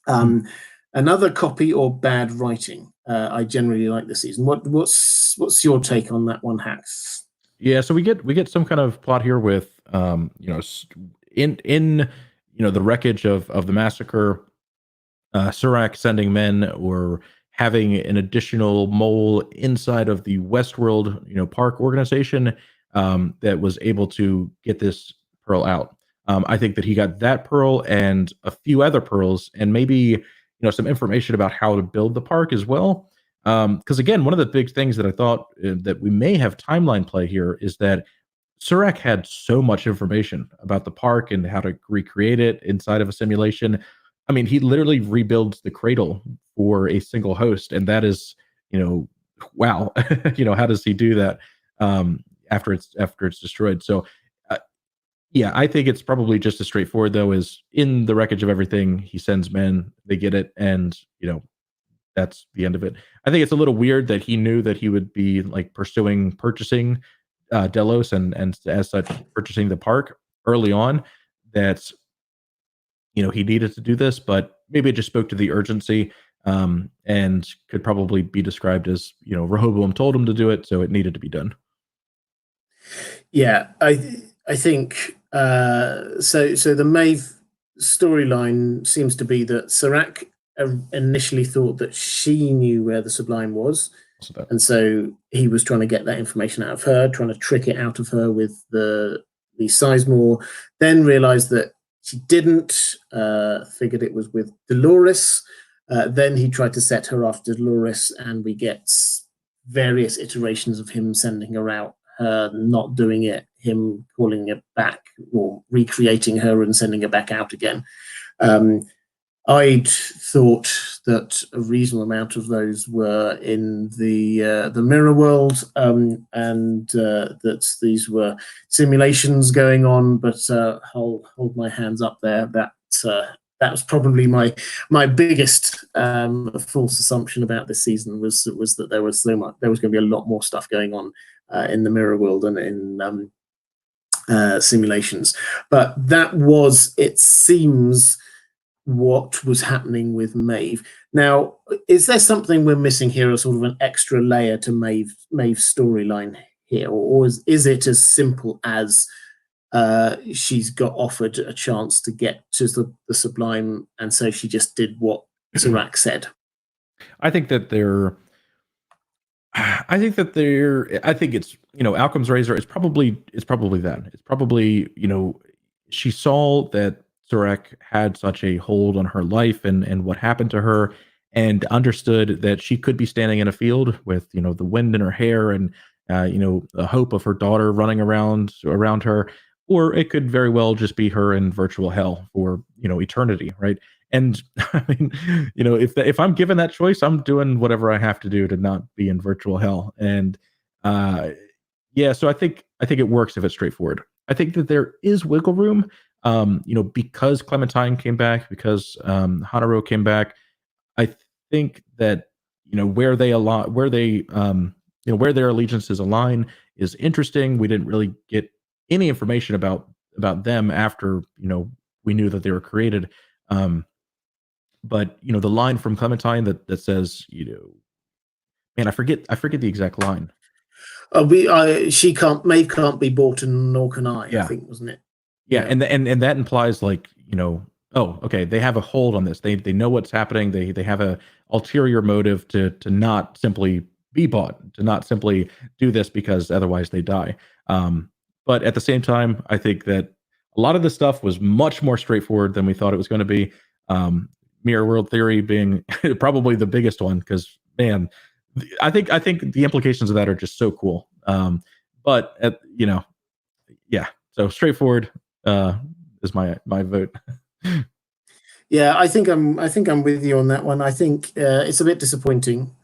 Another copy or bad writing? I generally like the season. What's your take on that one, Hax? Yeah, so we get some kind of plot here with in the wreckage of the massacre, Serac sending men or having an additional mole inside of the Westworld, park organization that was able to get this pearl out. I think that he got that pearl and a few other pearls, and maybe some information about how to build the park as well. Because again, one of the big things that I thought that we may have timeline play here is that Serac had so much information about the park and how to recreate it inside of a simulation. I mean, he literally rebuilds the cradle for a single host, and that is, wow. How does he do that after it's destroyed? So, yeah, I think it's probably just as straightforward though. Is in the wreckage of everything, he sends men, they get it, and that's the end of it. I think it's a little weird that he knew that he would be like purchasing Delos and as such purchasing the park early on. That he needed to do this, but maybe it just spoke to the urgency and could probably be described as, Rehoboam told him to do it, so it needed to be done. Yeah, I think so the Maeve storyline seems to be that Serac initially thought that she knew where the Sublime was, and so he was trying to get that information out of her, trying to trick it out of her with the Sizemore, then realized that she didn't, figured it was with Dolores. Then he tried to set her off to Dolores, and we get various iterations of him sending her out, her not doing it, him calling it back or recreating her and sending her back out again. I'd thought that a reasonable amount of those were in the mirror world, and that these were simulations going on. But hold my hands up there. That was probably my biggest false assumption about this season was that there was going to be a lot more stuff going on in the mirror world and in simulations. But that was, it seems, what was happening with Maeve. Now, is there something we're missing here, a sort of an extra layer to Maeve's storyline here, or is it as simple as she's got offered a chance to get to the Sublime, and so she just did what Serac said? I think it's Alchem's razor. It's probably that. It's probably she saw that Serac had such a hold on her life and what happened to her, and understood that she could be standing in a field with the wind in her hair and the hope of her daughter running around her, or it could very well just be her in virtual hell for eternity, right? And I mean, if I'm given that choice, I'm doing whatever I have to do to not be in virtual hell. And yeah, so I think it works if it's straightforward. I think that there is wiggle room, because Clementine came back, because Hanaro came back. I think that where their allegiances align is interesting. We didn't really get any information about them after we knew that they were created. But the line from Clementine that says, man, I forget the exact line. Maeve can't be bought, and nor can I Yeah. think, wasn't it? Yeah, and that implies, like, oh, okay, they have a hold on this. They know what's happening. They have a ulterior motive to not simply be bought, to not simply do this because otherwise they die. But at the same time, I think that a lot of this stuff was much more straightforward than we thought it was going to be. Um, Mirror world theory being probably the biggest one, because man, I think the implications of that are just so cool. But yeah, so straightforward is my vote. Yeah, I think I'm with you on that one. I think it's a bit disappointing.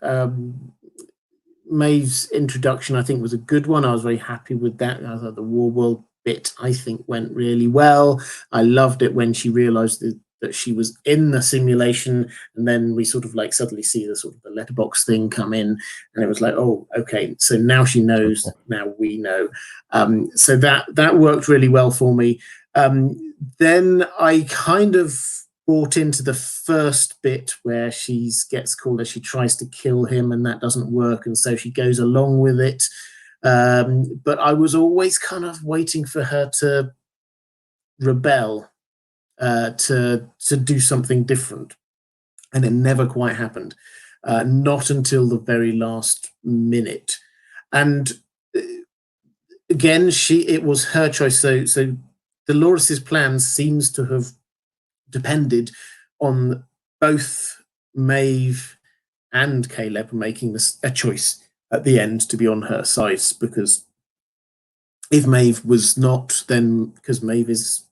Maeve's introduction, I think, was a good one. I was very happy with that. I thought the War World bit, I think, went really well. I loved it when she realized that she was in the simulation, and then we sort of like suddenly see the sort of the letterbox thing come in, and it was like, oh, okay, so now she knows. Cool. Now we know. So that worked really well for me. Then I kind of bought into the first bit where she gets called as she tries to kill him, and that doesn't work, and so she goes along with it. But I was always kind of waiting for her to rebel, to do something different, and it never quite happened. Not until the very last minute, and again, it was her choice. So Dolores's plan seems to have depended on both Maeve and Caleb making a choice at the end to be on her side, because if Maeve was not, then because Maeve is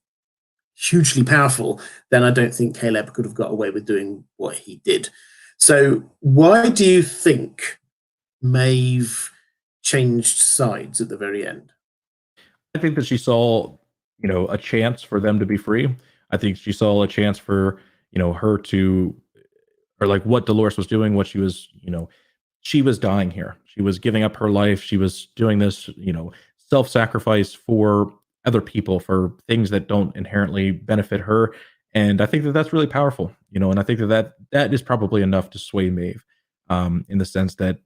hugely powerful, then I don't think Caleb could have got away with doing what he did. So why do you think Maeve changed sides at the very end? I think that she saw, a chance for them to be free. I think she saw a chance for, her to, or like what Dolores was doing, what she was dying here. She was giving up her life. She was doing this, self-sacrifice for other people, for things that don't inherently benefit her. And I think that that's really powerful, and I think that is probably enough to sway Maeve, in the sense that,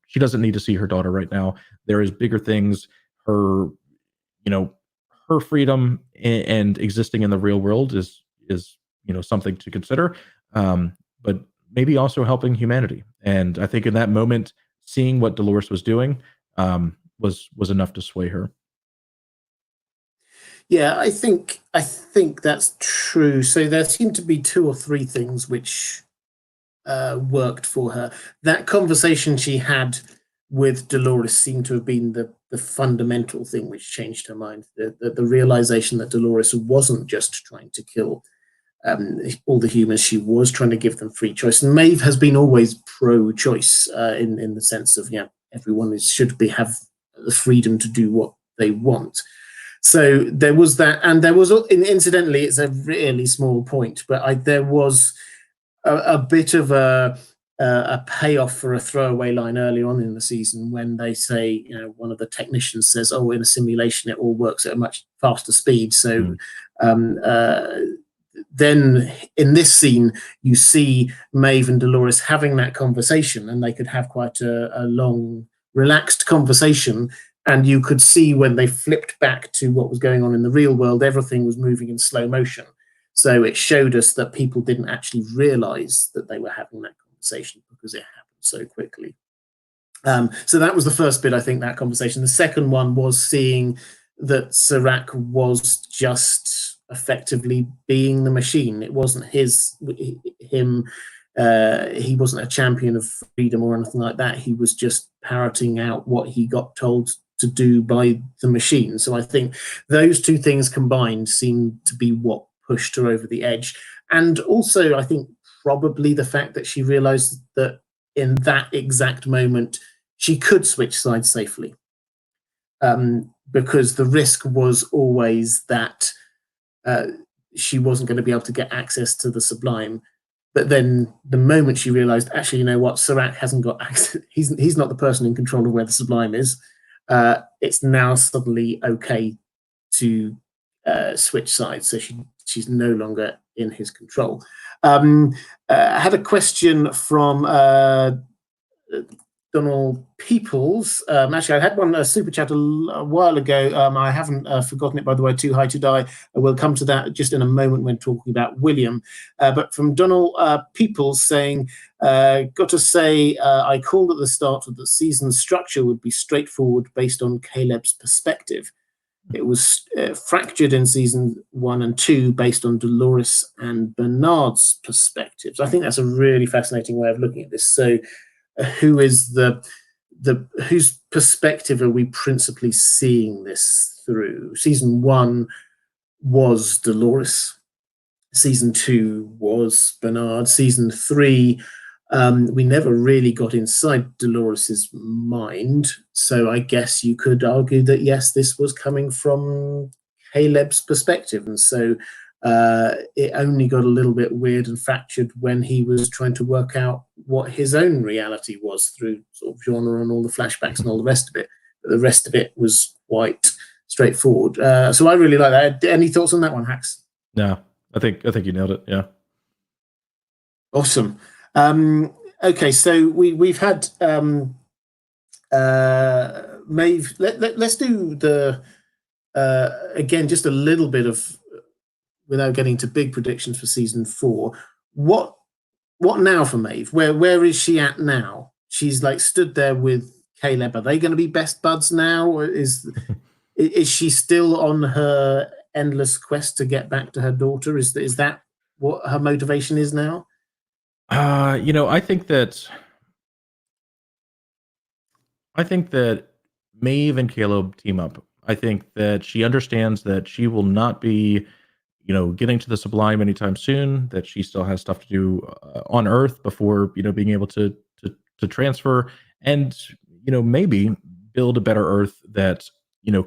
she doesn't need to see her daughter right now. There is bigger things. Her, you know, her freedom and existing in the real world is something to consider. But maybe also helping humanity. And I think in that moment, seeing what Dolores was doing, was enough to sway her. Yeah, I think that's true. So there seem to be two or three things which worked for her. That conversation she had with Dolores seemed to have been the fundamental thing which changed her mind. The realization that Dolores wasn't just trying to kill all the humans, she was trying to give them free choice. And Maeve has been always pro-choice, in the sense of, everyone should have the freedom to do what they want. So there was that, and there was, incidentally, it's a really small point, but there was a bit of a payoff for a throwaway line early on in the season when they say, one of the technicians says, "Oh, in a simulation, it all works at a much faster speed." So um, uh, then in this scene, you see Maeve and Dolores having that conversation, and they could have quite a long, relaxed conversation. And you could see when they flipped back to what was going on in the real world, everything was moving in slow motion. So it showed us that people didn't actually realize that they were having that conversation because it happened so quickly. So that was the first bit, I think, that conversation. The second one was seeing that Serac was just effectively being the machine. It wasn't him. He wasn't a champion of freedom or anything like that. He was just parroting out what he got told to do by the machine. So I think those two things combined seem to be what pushed her over the edge. And also, I think probably the fact that she realized that in that exact moment, she could switch sides safely. Because the risk was always that she wasn't going to be able to get access to the Sublime. But then the moment she realized, actually, you know what, Serac hasn't got access, he's not the person in control of where the Sublime is, it's now suddenly okay to switch sides. So she's no longer in his control. I had a question from Donald Peoples. Actually, I had one super chat a while ago. I haven't forgotten it, by the way. Too High to Die. We'll come to that just in a moment when talking about William. But from Donald Peoples saying, got to say, I called at the start that the season structure would be straightforward based on Caleb's perspective. It was fractured in season 1 and 2 based on Dolores and Bernard's perspectives. I think that's a really fascinating way of looking at this. So, who is whose perspective are we principally seeing this through? Season 1 was Dolores. Season 2 was Bernard. Season 3, we never really got inside Dolores's mind. So I guess you could argue that, yes, this was coming from Caleb's perspective. And so it only got a little bit weird and fractured when he was trying to work out what his own reality was through sort of genre and all the flashbacks and all the rest of it. But the rest of it was quite straightforward. So I really like that. Any thoughts on that one, Hax? No, I think you nailed it. Yeah. Awesome. Okay, so we've had Maeve. Let's do the again just a little bit of, without getting to big predictions for season 4. What now for Maeve? Where is she at now? She's like stood there with Caleb. Are they going to be best buds now? Or is she still on her endless quest to get back to her daughter? Is that what her motivation is now? I think that Maeve and Caleb team up. I think that she understands that she will not be, getting to the Sublime anytime soon. That she still has stuff to do on Earth before, being able to transfer and, maybe build a better Earth that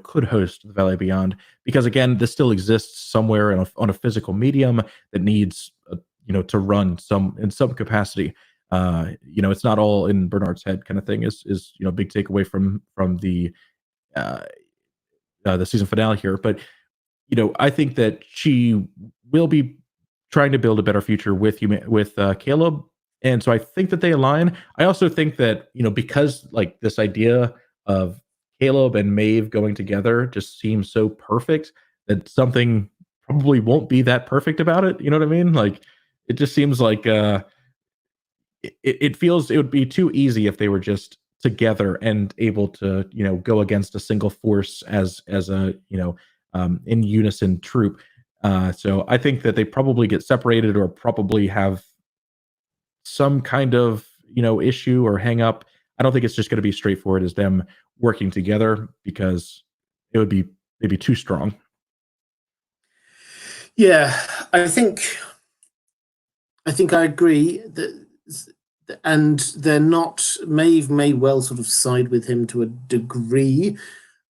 could host the Valley Beyond. Because again, this still exists somewhere on a physical medium that needs, to run in some capacity. It's not all in Bernard's head, kind of thing. Is a big takeaway from the season finale here. But I think that she will be trying to build a better future with Caleb, and so I think that they align. I also think that because like this idea of Caleb and Maeve going together just seems so perfect that something probably won't be that perfect about it. You know what I mean? Like it just seems like it feels it would be too easy if they were just together and able to go against a single force as a in unison troop. So I think that they probably get separated or probably have some kind of issue or hang up. I don't think it's just going to be straightforward as them working together because it would be maybe too strong. Yeah, I think I agree that, and they're not. Maeve may well sort of side with him to a degree,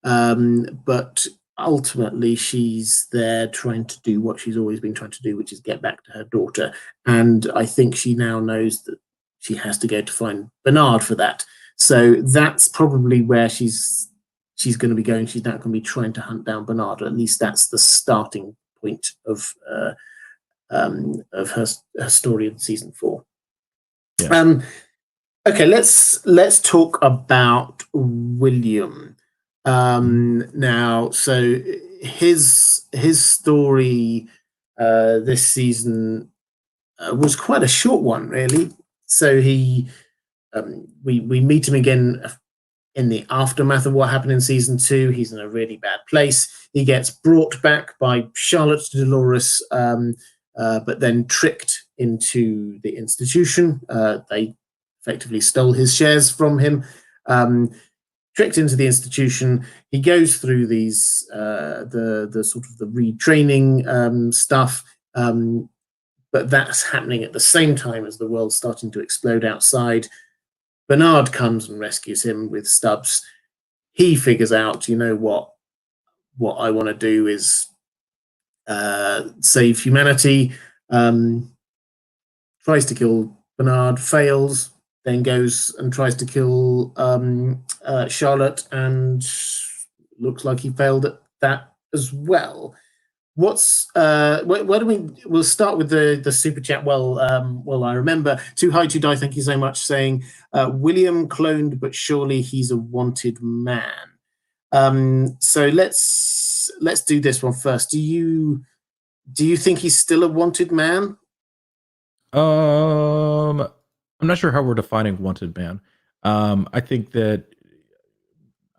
but ultimately she's there trying to do what she's always been trying to do, which is get back to her daughter. And I think she now knows that she has to go to find Bernard for that. So that's probably where she's going to be going. She's not going to be trying to hunt down Bernard, or at least that's the starting point of her story in season 4. Yeah. Okay, let's talk about William. Now, so his story this season was quite a short one, really. So we meet him again in the aftermath of what happened in season 2. He's in a really bad place. He gets brought back by Charlotte to Dolores, but then tricked into the institution. They effectively stole his shares from him. Tricked into the institution. He goes through these the sort of the retraining stuff, but that's happening at the same time as the world's starting to explode outside. Bernard comes and rescues him with Stubbs. He figures out, what I want to do is save humanity. Tries to kill Bernard, fails, then goes and tries to kill Charlotte, and looks like he failed at that as well. What's where do we'll start with the super chat. Well, I remember Too High to Die. Thank you so much. Saying William cloned, but surely he's a wanted man. So let's do this one first. Do you think he's still a wanted man? I'm not sure how we're defining wanted man. I think that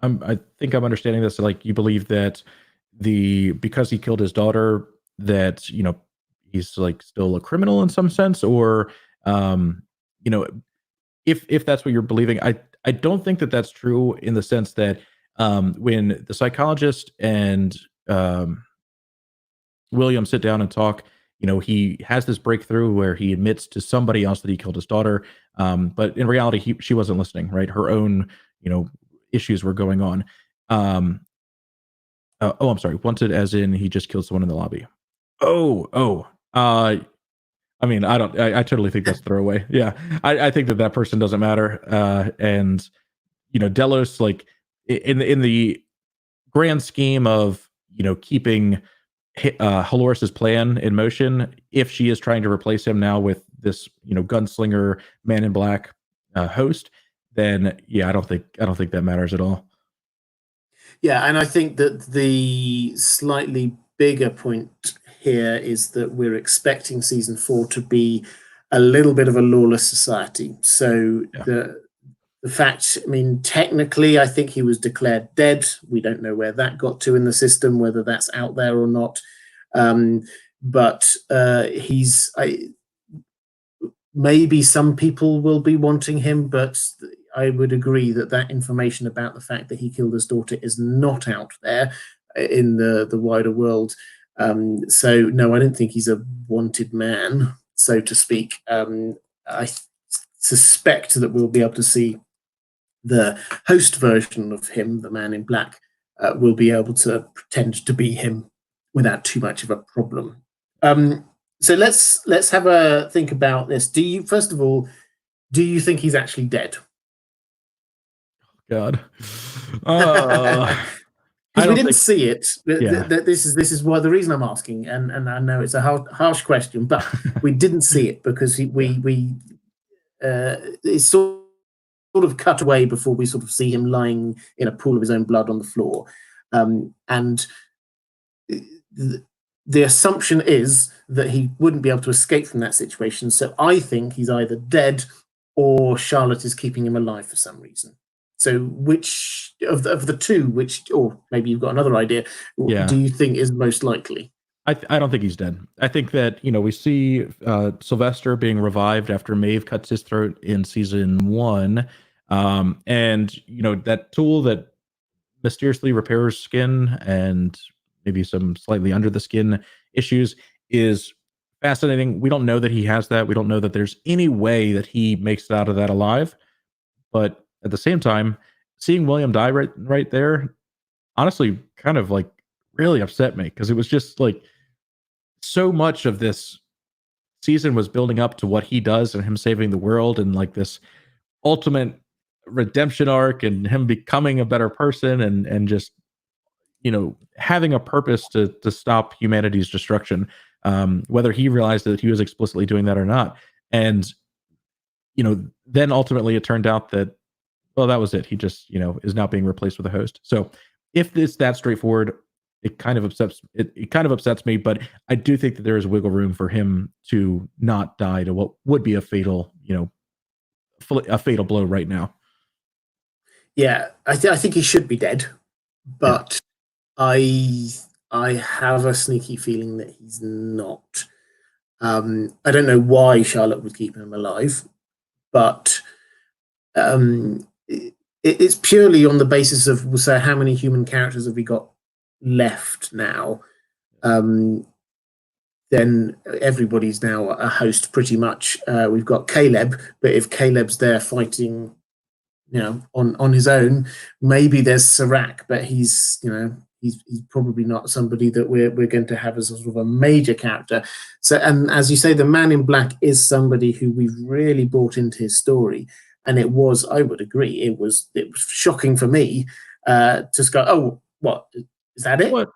I think I'm understanding this. Like, you believe that because he killed his daughter, that he's like still a criminal in some sense, or um, you know, if that's what you're believing, I don't think that that's true in the sense that when the psychologist and William sit down and talk, he has this breakthrough where he admits to somebody else that he killed his daughter. But in reality, she wasn't listening, right? Her own, issues were going on. Um, oh, I'm sorry. Wanted as in he just killed someone in the lobby. Oh. I mean, I totally think that's throwaway. Yeah. I think that person doesn't matter. And, Delos, like, in the grand scheme of, keeping Halores's plan in motion, if she is trying to replace him now with this, gunslinger man in black host, then yeah, I don't think that matters at all. Yeah, and I think that the slightly bigger point here is that we're expecting season 4 to be a little bit of a lawless society. So Yeah. the fact, I mean, technically, I think he was declared dead. We don't know where that got to in the system, whether that's out there or not. But maybe some people will be wanting him, but I would agree that information about the fact that he killed his daughter is not out there in the wider world. So no, I don't think he's a wanted man, so to speak. I suspect that we'll be able to see the host version of him, the man in black, will be able to pretend to be him without too much of a problem. So let's have a think about this. First of all, do you think he's actually dead? God. Because we didn't see it. Yeah. This is why the reason I'm asking, and I know it's a harsh question, but we didn't see it because it's sort of cut away before we sort of see him lying in a pool of his own blood on the floor, and the assumption is that he wouldn't be able to escape from that situation. So I think he's either dead or Charlotte is keeping him alive for some reason. So which of the two, or maybe you've got another idea, do you think is most likely? I don't think he's dead. I think that, we see Sylvester being revived after Maeve cuts his throat in season 1. And, that tool that mysteriously repairs skin and maybe some slightly under the skin issues is fascinating. We don't know that he has that. We don't know that there's any way that he makes it out of that alive. But at the same time, seeing William die right there, honestly, kind of like really upset me, because it was just like so much of this season was building up to what he does and him saving the world and like this ultimate redemption arc and him becoming a better person and just having a purpose to stop humanity's destruction, whether he realized that he was explicitly doing that or not. And then ultimately it turned out that, well, that was it. He just is now being replaced with a host. So if it's that straightforward, it kind of upsets me, but I do think that there is wiggle room for him to not die to what would be a fatal blow right now. Yeah, I think he should be dead, but yeah. I have a sneaky feeling that he's not. I don't know why Charlotte would keep him alive, but it's purely on the basis of, so how many human characters have we got left now? Then everybody's now a host pretty much. We've got Caleb, but if Caleb's there fighting, on his own, maybe there's Serac, but he's probably not somebody that we're going to have as a sort of a major character. So, and as you say, the Man in Black is somebody who we've really bought into his story, and I would agree, it was shocking for me to just go, oh, what? is that it? What?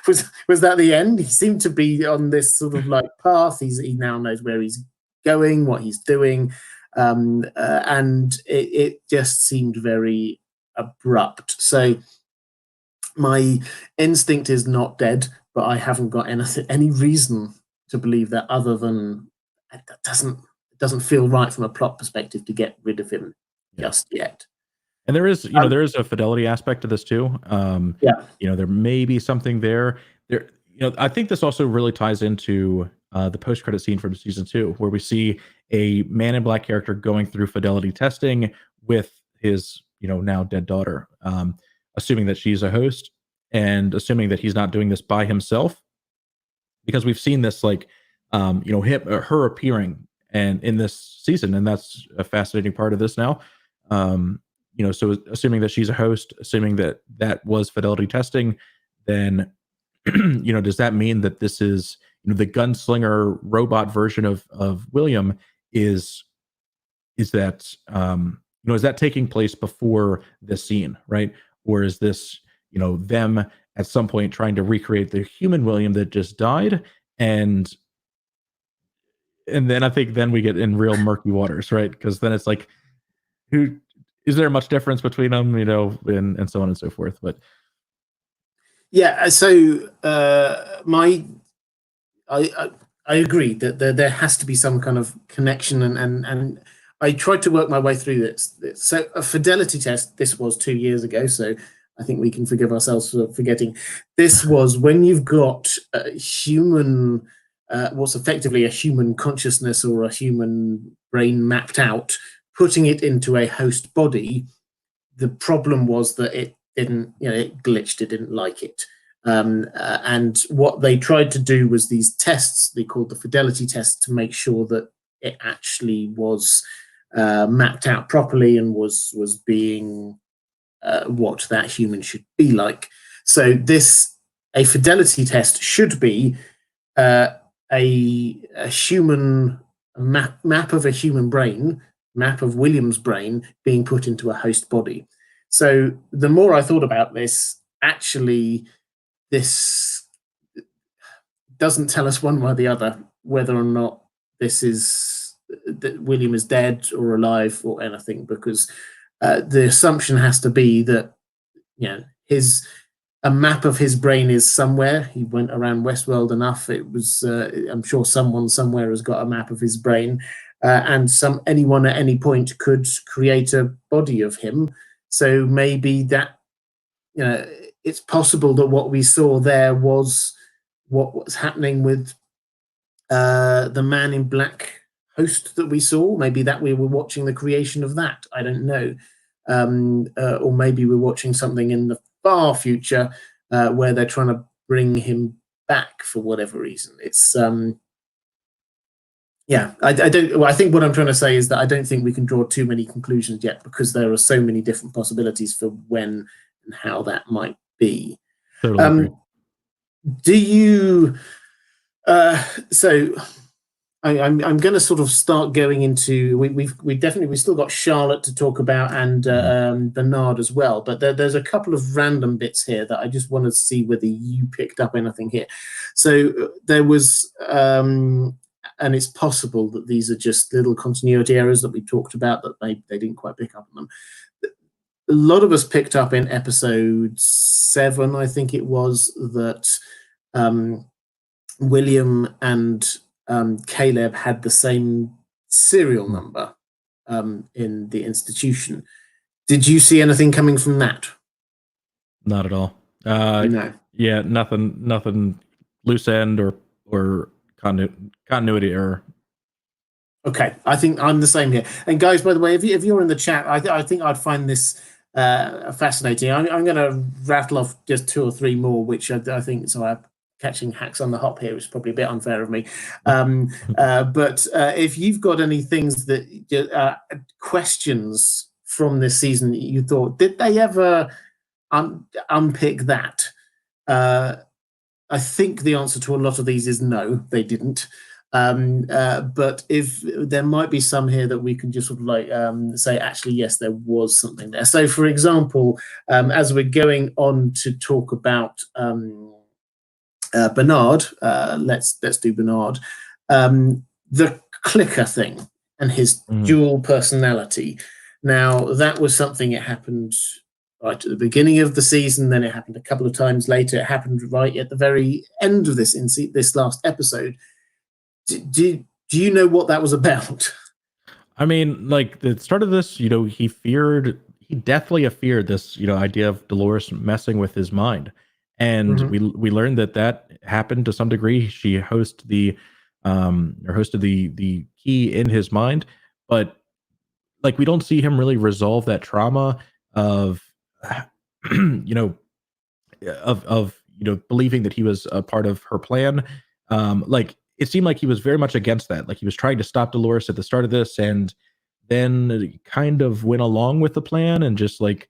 was that the end? He seemed to be on this sort of like path. He now knows where he's going, what he's doing, and it just seemed very abrupt. So my instinct is not dead, but I haven't got any reason to believe that other than it doesn't feel right from a plot perspective to get rid of him just yet. And there is, there is a fidelity aspect to this too. Yeah. There may be something there. I think this also really ties into the post-credit scene from season 2, where we see a Man in Black character going through fidelity testing with his, now dead daughter, assuming that she's a host and assuming that he's not doing this by himself, because we've seen this like, her appearing and in this season, and that's a fascinating part of this now. So assuming that she's a host, assuming that that was fidelity testing, then, does that mean that this is, the gunslinger robot version of William is that, is that taking place before this scene, right? Or is this, them at some point trying to recreate the human William that just died? And then I think then we get in real murky waters, right? Because then it's like, who is there much difference between them, and so on and so forth. But yeah, so I agree that there has to be some kind of connection, and I tried to work my way through this. So a fidelity test, this was 2 years ago, so I think we can forgive ourselves for forgetting. This was when you've got a human, what's effectively a human consciousness or a human brain mapped out, putting it into a host body. The problem was that it didn't, it glitched, it didn't like it. And what they tried to do was these tests, they called the fidelity tests, to make sure that it actually was mapped out properly and was being what that human should be like. So a fidelity test should be a human map of a human brain, map of William's brain being put into a host body. So the more I thought about this, actually, this doesn't tell us one way or the other whether or not that William is dead or alive or anything, because the assumption has to be that a map of his brain is somewhere. He went around Westworld enough. It was I'm sure someone somewhere has got a map of his brain, and anyone at any point could create a body of him. So maybe that it's possible that what we saw there was what was happening with the Man in Black host that we saw. Maybe that we were watching the creation of that. I don't know. Or maybe we're watching something in the far future where they're trying to bring him back for whatever reason. It's I don't. Well, I think what I'm trying to say is that I don't think we can draw too many conclusions yet, because there are so many different possibilities for when and how that might be. Totally agree. Do you? So I'm going to sort of start going into. We still got Charlotte to talk about, and Bernard as well. But there's a couple of random bits here that I just wanted to see whether you picked up anything here. So there was. And it's possible that these are just little continuity errors that we talked about, that they didn't quite pick up on them. A lot of us picked up in episode 7, I think it was, that William and Caleb had the same serial number in the institution. Did you see anything coming from that? Not at all. No. Yeah, nothing loose end or continuity error. Okay, I think I'm the same here. And guys, by the way, if you're in the chat, I think I'd find this fascinating. I'm going to rattle off just 2 or 3 more, which I think, so I'm catching Hax on the hop here, which is probably a bit unfair of me. But if you've got any things that questions from this season that you thought, did they ever unpick that? I think the answer to a lot of these is no, they didn't. But if there might be some here that we can just sort of like say, actually, yes, there was something there. So, for example, as we're going on to talk about Bernard, let's do Bernard. The clicker thing and his dual personality. Now, that was something it happened right at the beginning of the season, then it happened a couple of times later. It happened right at the very end of this this last episode. Do you know what that was about? I mean, like the start of this, he deathly feared this, idea of Dolores messing with his mind. And we learned that happened to some degree. She hosted the key in his mind, but like we don't see him really resolve that trauma of you know believing that he was a part of her plan. Like it seemed like he was very much against that. Like he was trying to stop Dolores at the start of this, and then kind of went along with the plan and just like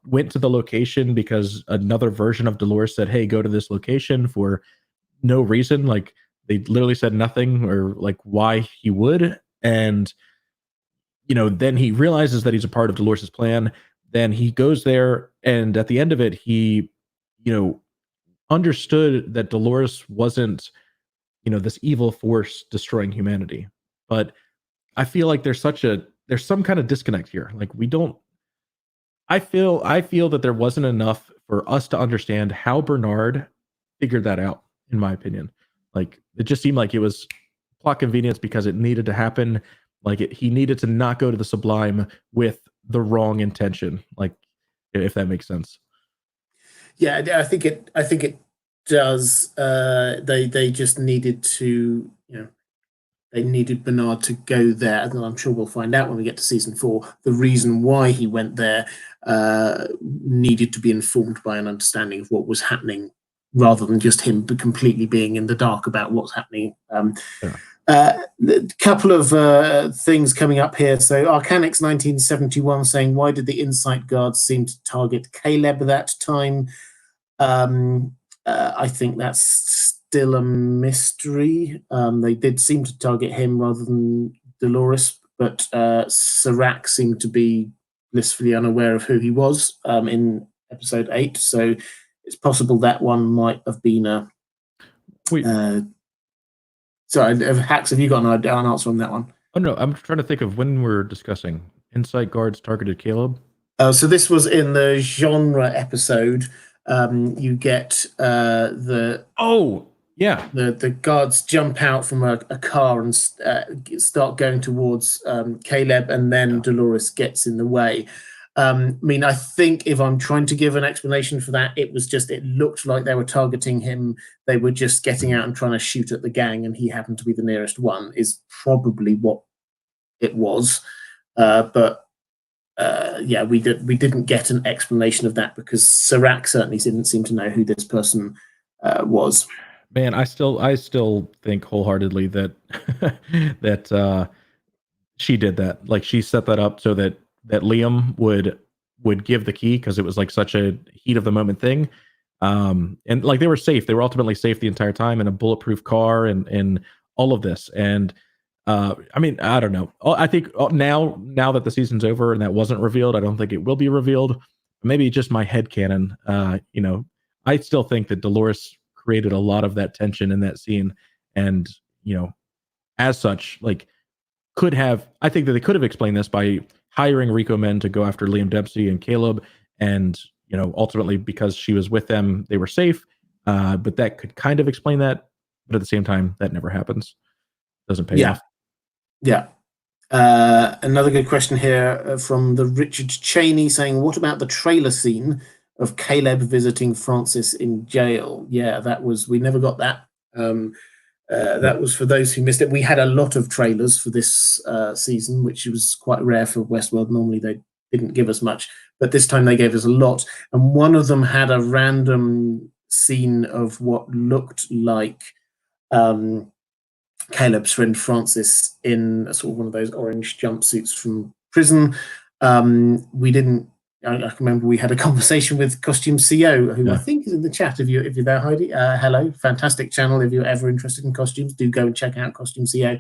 went to the location because another version of Dolores said, "Hey, go to this location," for no reason. Like they literally said nothing or like why he would. And then he realizes that he's a part of Dolores's plan. Then he goes there, and at the end of it, he, you know, understood that Dolores wasn't, this evil force destroying humanity. But I feel like there's some kind of disconnect here. Like we don't. I feel that there wasn't enough for us to understand how Bernard figured that out. In my opinion, like it just seemed like it was plot convenience because it needed to happen. Like he needed to not go to the Sublime with the wrong intention. Like if that makes sense. Yeah, I think it. I think it does. They just needed to, they needed Bernard to go there, and I'm sure we'll find out when we get to season 4. The reason why he went there needed to be informed by an understanding of what was happening, rather than just him completely being in the dark about what's happening. Yeah. A couple of things coming up here. So Arcanix 1971 saying, why did the Insight Guards seem to target Caleb at that time? I think that's still a mystery. They did seem to target him rather than Dolores, but Serac seemed to be blissfully unaware of who he was in episode 8. So it's possible that one might have been a. Wait. Sorry, Hax, have you got an answer on that one? Oh no, I'm trying to think of when we're discussing Insight Guards targeted Caleb. So this was in the genre episode. You get the the guards jump out from a car and start going towards Caleb, and then Dolores gets in the way. I mean, I think if I'm trying to give an explanation for that, it looked like they were targeting him. They were just getting out and trying to shoot at the gang, and he happened to be the nearest one, is probably what it was. But yeah, we didn't get an explanation of that because Serac certainly didn't seem to know who this person was. Man, I still think wholeheartedly that that she did that. Like she set that up so that Liam would give the key because it was like such a heat of the moment thing. And like they were safe. They were ultimately safe the entire time in a bulletproof car and all of this. And I mean, I don't know. I think now that the season's over and that wasn't revealed, I don't think it will be revealed. Maybe just my headcanon. I still think that Dolores created a lot of that tension in that scene, and as such, like I think that they could have explained this by hiring Rico men to go after Liam Dempsey and Caleb, and ultimately because she was with them, they were safe. But that could kind of explain that. But at the same time, that never happens. Doesn't pay off. Yeah. Another good question here from the Richard Cheney saying, what about the trailer scene of Caleb visiting Francis in jail? Yeah, we never got that. That was for those who missed it. We had a lot of trailers for this season, which was quite rare for Westworld. Normally they didn't give us much, but this time they gave us a lot. And one of them had a random scene of what looked like Caleb's friend Francis in sort of one of those orange jumpsuits from prison. We didn't I can remember we had a conversation with Costume CO, who I Yeah. think is in the chat. If you're there, Heidi, hello, fantastic channel. If you're ever interested in costumes, do go and check out Costume CO.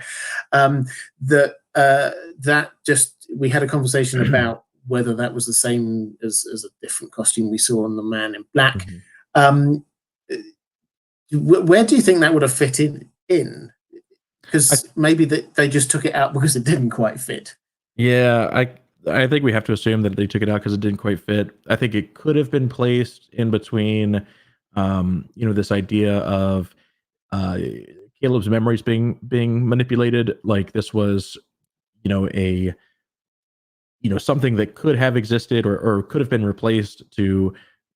That just, we had a conversation about whether that was the same as a different costume we saw on the Man in Black. Where do you think that would have fitted in? Because maybe they just took it out because it didn't quite fit. Yeah, I think we have to assume that they took it out because it didn't quite fit. I think it could have been placed in between, this idea of Caleb's memories being manipulated. Like this was, a something that could have existed or could have been replaced to,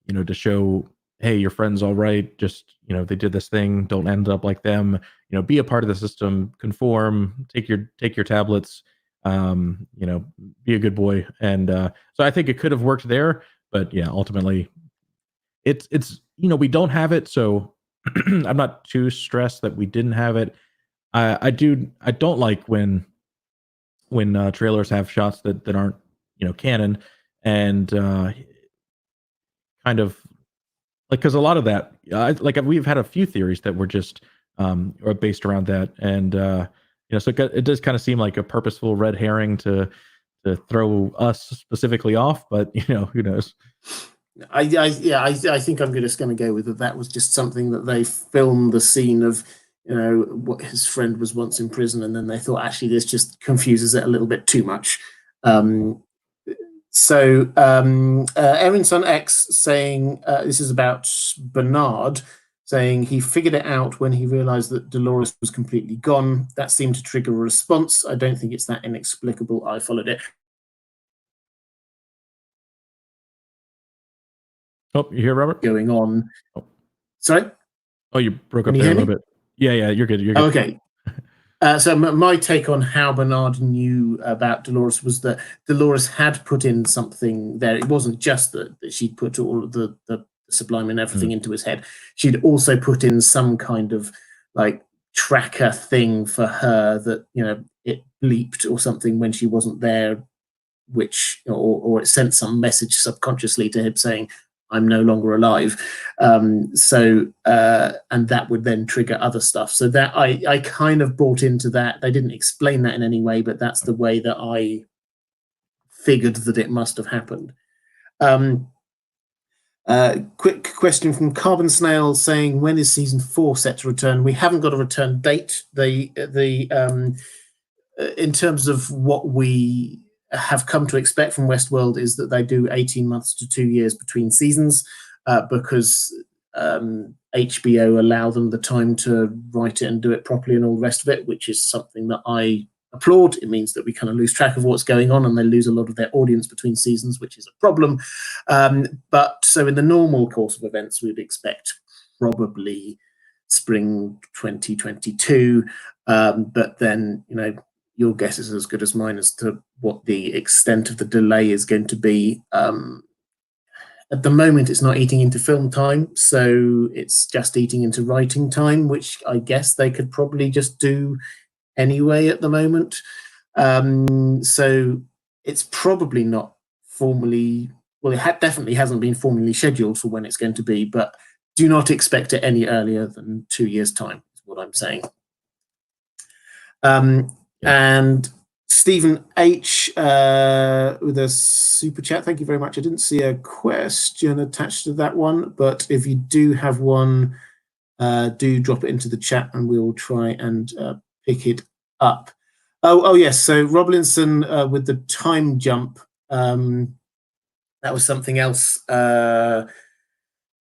to show, hey, your friend's all right. Just, they did this thing. Don't end up like them. Be a part of the system. Conform. Take your tablets. Be a good boy. And so I think it could have worked there. But yeah, ultimately, it's we don't have it. So I'm not too stressed that we didn't have it. I don't like when trailers have shots that aren't canon, and kind of like, because a lot of that like we've had a few theories that were just are based around that, and so it does kind of seem like a purposeful red herring to throw us specifically off, but who knows. I think I'm just going to go with that. That was just something that they filmed the scene of, what his friend was once in prison, and then they thought, actually, this just confuses it a little bit too much. Erinson X saying, this is about Bernard, saying he figured it out when he realized that Dolores was completely gone. That seemed to trigger a response. I don't think it's that inexplicable. I followed it. Oh, you hear Robert? Going on. Oh. Sorry? Oh, you broke up there a little bit. Yeah, you're good. You're good. Okay. So my take on how Bernard knew about Dolores was that Dolores had put in something there. It wasn't just that she'd put all of the sublime and everything into his head. She'd also put in some kind of like tracker thing for her that, it bleeped or something when she wasn't there, which or it sent some message subconsciously to him saying, I'm no longer alive. And that would then trigger other stuff. So that I kind of bought into that. They didn't explain that in any way, but that's the way that I figured that it must have happened. Quick question from Carbon Snail saying, when is season 4 set to return? We haven't got a return date. In terms of what we have come to expect from Westworld is that they do 18 months to 2 years between seasons, because HBO allow them the time to write it and do it properly and all the rest of it, which is something that I applaud. It means that we kind of lose track of what's going on and they lose a lot of their audience between seasons, which is a problem. But so in the normal course of events, we'd expect probably spring 2022, but then, your guess is as good as mine as to what the extent of the delay is going to be. At the moment, it's not eating into film time, so it's just eating into writing time, which I guess they could probably just do anyway at the moment. So it's probably not formally, well, it definitely hasn't been formally scheduled for when it's going to be, but do not expect it any earlier than 2 years' time, is what I'm saying. And Stephen H with a super chat. Thank you very much. I didn't see a question attached to that one, but if you do have one, do drop it into the chat and we'll try and pick it up. Oh yes. So Roblinson with the time jump. That was something else. There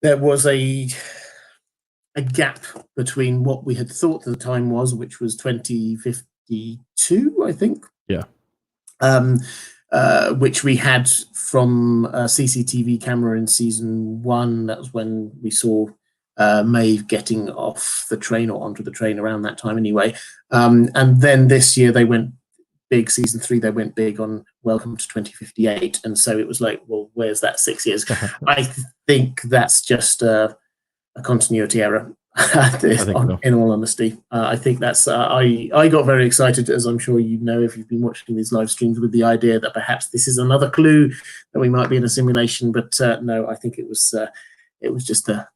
was a gap between what we had thought the time was, which was 2050. 2, I think. Yeah. Which we had from a CCTV camera in season 1. That was when we saw Maeve getting off the train or onto the train around that time anyway. And then this year they went big, season 3, they went big on Welcome to 2058. And so it was like, where's that 6 years? I think that's just a continuity error. so. In all honesty, I think that's. I got very excited, as I'm sure you know if you've been watching these live streams, with the idea that perhaps this is another clue that we might be in a simulation. But no, I think it was just a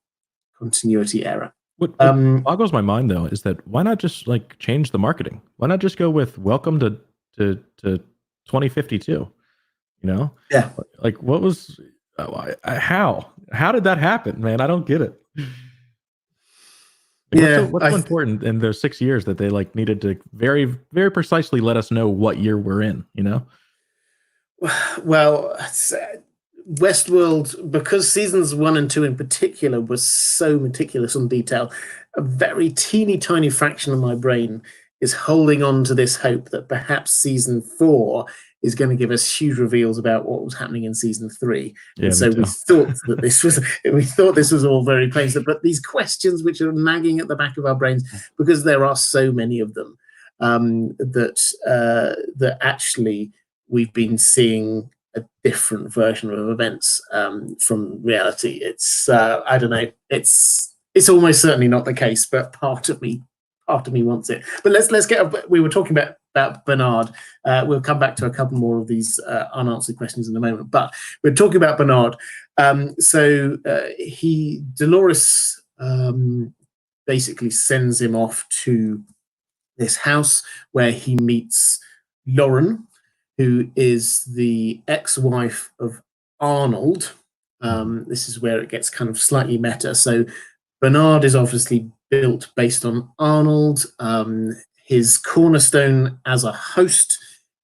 continuity error. What boggles my mind though is that why not just like change the marketing? Why not just go with "Welcome to 2052"? You know, Yeah. Like what was how did that happen, man? I don't get it. Like, Yeah, what's so important in those 6 years that they like needed to very, very precisely let us know what year we're in, you know? well, Westworld, because seasons 1 and 2 in particular were so meticulous on detail, a very teeny tiny fraction of my brain is holding on to this hope that perhaps season 4 is going to give us huge reveals about what was happening in season 3. Yeah, and so we thought that this was all very plain. But these questions which are nagging at the back of our brains, because there are so many of them, that actually we've been seeing a different version of events from reality. It's I don't know. It's almost certainly not the case, but part of me wants it. But let's get. We were talking about Bernard. We'll come back to a couple more of these unanswered questions in a moment. But we're talking about Bernard. Dolores basically sends him off to this house where he meets Lauren, who is the ex-wife of Arnold. This is where it gets kind of slightly meta. So Bernard is obviously built based on Arnold. His cornerstone as a host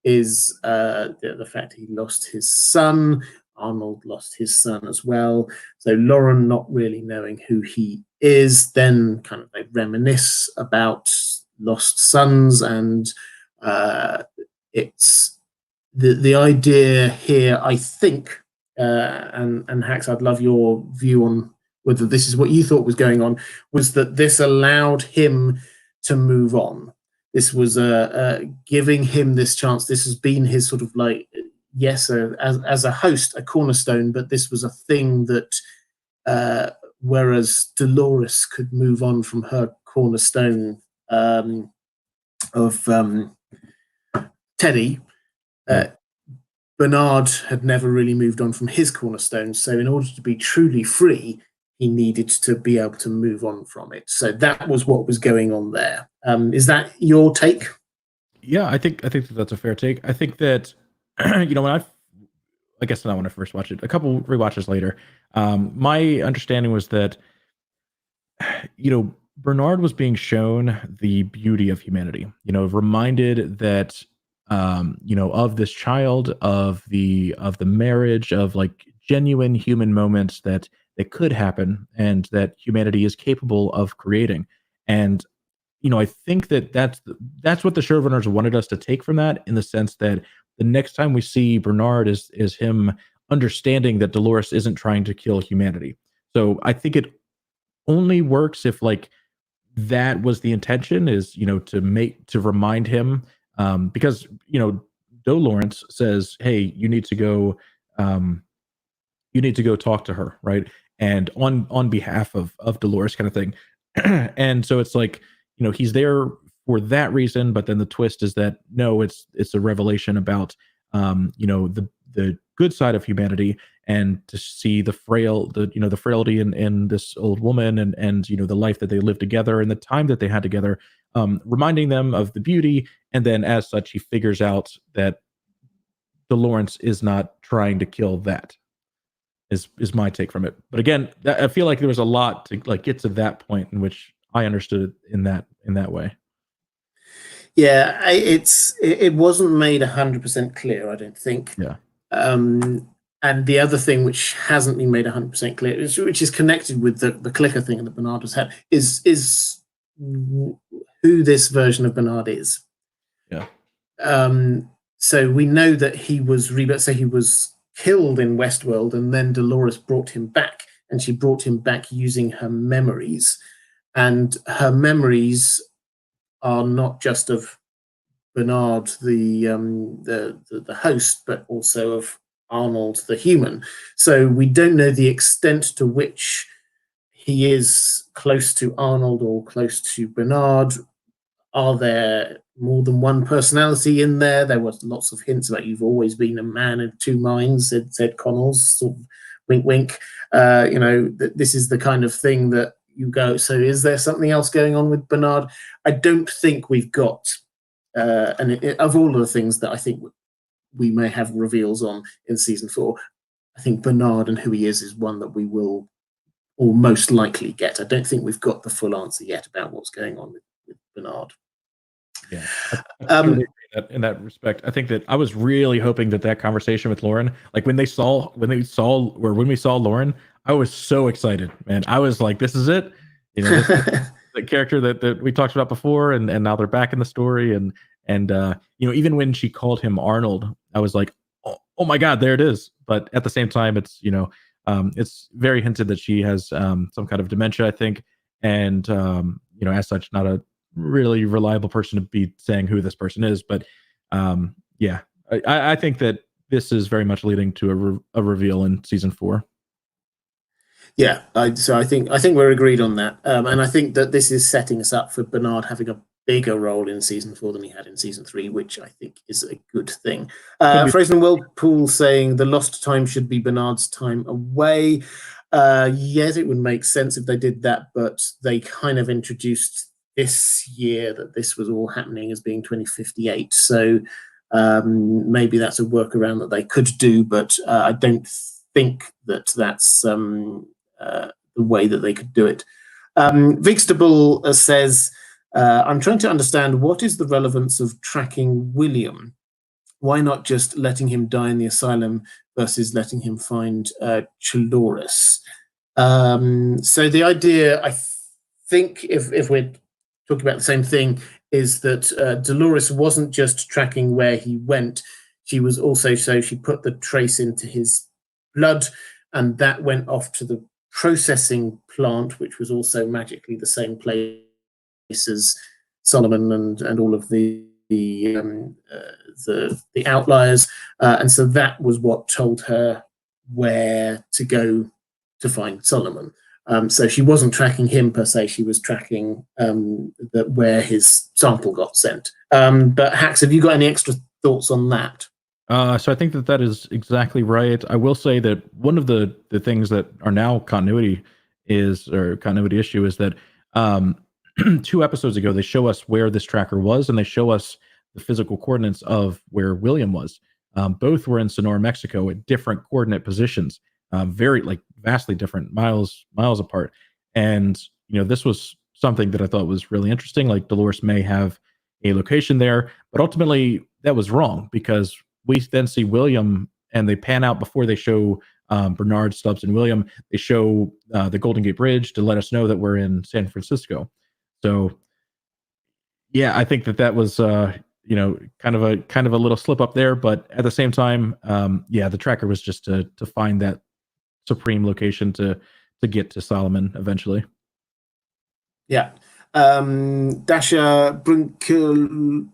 is the fact he lost his son. Arnold lost his son as well. So Lauren, not really knowing who he is, then kind of they reminisce about lost sons, and it's the idea here, I think, and Hax, I'd love your view on whether this is what you thought was going on, was that this allowed him to move on. This was giving him this chance. This has been his sort of like, yes, as a host, a cornerstone, but this was a thing that, whereas Dolores could move on from her cornerstone of Teddy, Bernard had never really moved on from his cornerstone. So in order to be truly free, he needed to be able to move on from it. So that was what was going on there. Is that your take? Yeah, I think that's a fair take. I think that when I guess not when I first watched it, a couple rewatches later, my understanding was that Bernard was being shown the beauty of humanity. Reminded that of this child, of the marriage, of like genuine human moments that could happen, and that humanity is capable of creating. And I think that's what the showrunners wanted us to take from that, in the sense that the next time we see Bernard is him understanding that Dolores isn't trying to kill humanity. So I think it only works if like that was the intention, is to remind him, because Dolores says, hey, you need to go talk to her, right? And on behalf of Dolores, kind of thing. And so it's like, he's there for that reason, but then the twist is that no, it's a revelation about the good side of humanity, and to see the frailty in this old woman, and the life that they lived together and the time that they had together, reminding them of the beauty. And then as such, he figures out that Dolores is not trying to kill that. Is my take from it. But again, I feel like there was a lot to like get to that point in which I understood it in that way. Yeah, it wasn't made 100% clear, I don't think. Yeah. And the other thing which hasn't been made 100% clear, which is connected with the clicker thing that Bernard has had, is who this version of Bernard is. Yeah. So we know that he was rebirth. So he was killed in Westworld, and then Dolores brought him back, and she brought him back using her memories, and her memories are not just of Bernard, the host, but also of Arnold, the human. So we don't know the extent to which he is close to Arnold or close to Bernard? Are there more than one personality in there? There was lots of hints about you've always been a man of two minds, said Connells, sort of wink, wink. This is the kind of thing that you go, so is there something else going on with Bernard? I don't think we've got, of all of the things that I think we may have reveals on in season 4, I think Bernard and who he is one that we will or most likely get. I don't think we've got the full answer yet about what's going on with Bernard. Yeah, I totally agree in that respect. I think that I was really hoping that conversation with Lauren, like when we saw Lauren, I was so excited, man. I was like, this is it. This is the character that we talked about before, and now they're back in the story, and even when she called him Arnold, I was like, oh my God, there it is. But at the same time, it's it's very hinted that she has some kind of dementia, I think, and as such, not a really reliable person to be saying who this person is. But I think that this is very much leading to a reveal in season 4. Yeah, so I think we're agreed on that, and I think that this is setting us up for Bernard having a bigger role in season 4 than he had in season 3, which I think is a good thing. Fraser and Whirlpool saying the lost time should be Bernard's time away. Yes, it would make sense if they did that, but they kind of introduced this year that this was all happening as being 2058. So maybe that's a workaround that they could do, but I don't think that that's the way that they could do it. Vigstable says, I'm trying to understand what is the relevance of tracking William. Why not just letting him die in the asylum versus letting him find Dolores? So the idea, I think, if we're talking about the same thing, is that Dolores wasn't just tracking where he went. She was also, so she put the trace into his blood, and that went off to the processing plant, which was also magically the same place as Solomon and all of the outliers, and so that was what told her where to go to find Solomon. So she wasn't tracking him per se; she was tracking where his sample got sent. But Hax, have you got any extra thoughts on that? So I think that is exactly right. I will say that one of the things that are now continuity issue is that 2 episodes ago they show us where this tracker was, and they show us the physical coordinates of where William was. Both were in Sonora, Mexico, at different coordinate positions, very vastly different, miles apart. And this was something that I thought was really interesting. Like Dolores may have a location there, but ultimately that was wrong, because we then see William, and they pan out before they show Bernard, Stubbs, and William. They show the Golden Gate Bridge to let us know that we're in San Francisco. So, yeah, I think that was kind of a little slip up there. But at the same time, the tracker was just to find that supreme location to get to Solomon eventually. Yeah. Dasha Brunklikova,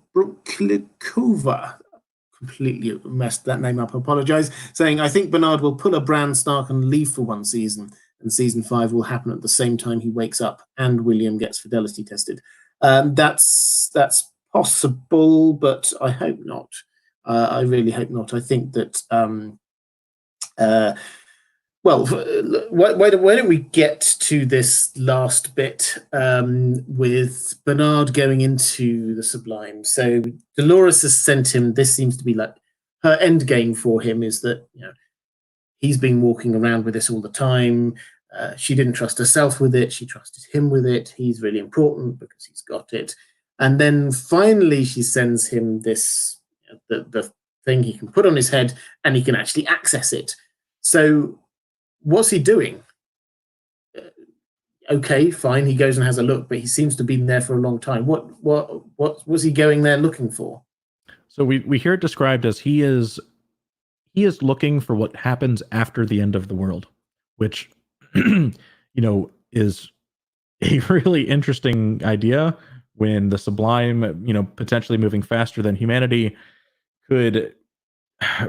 completely messed that name up, I apologize, saying, I think Bernard will pull a Bran Stark and leave for one season, and season 5 will happen at the same time he wakes up and William gets fidelity tested. That's possible, but I hope not. I really hope not. I think that why don't we get to this last bit with Bernard going into the Sublime? So Dolores has sent him. This seems to be like her end game for him, is that he's been walking around with this all the time. She didn't trust herself with it. She trusted him with it. He's really important because he's got it. And then finally she sends him this, the thing he can put on his head, and he can actually access it. So what's he doing? Okay, fine. He goes and has a look, but he seems to have been there for a long time. What was he going there looking for? So we hear it described as he is looking for what happens after the end of the world, which is a really interesting idea, when the Sublime, potentially moving faster than humanity, could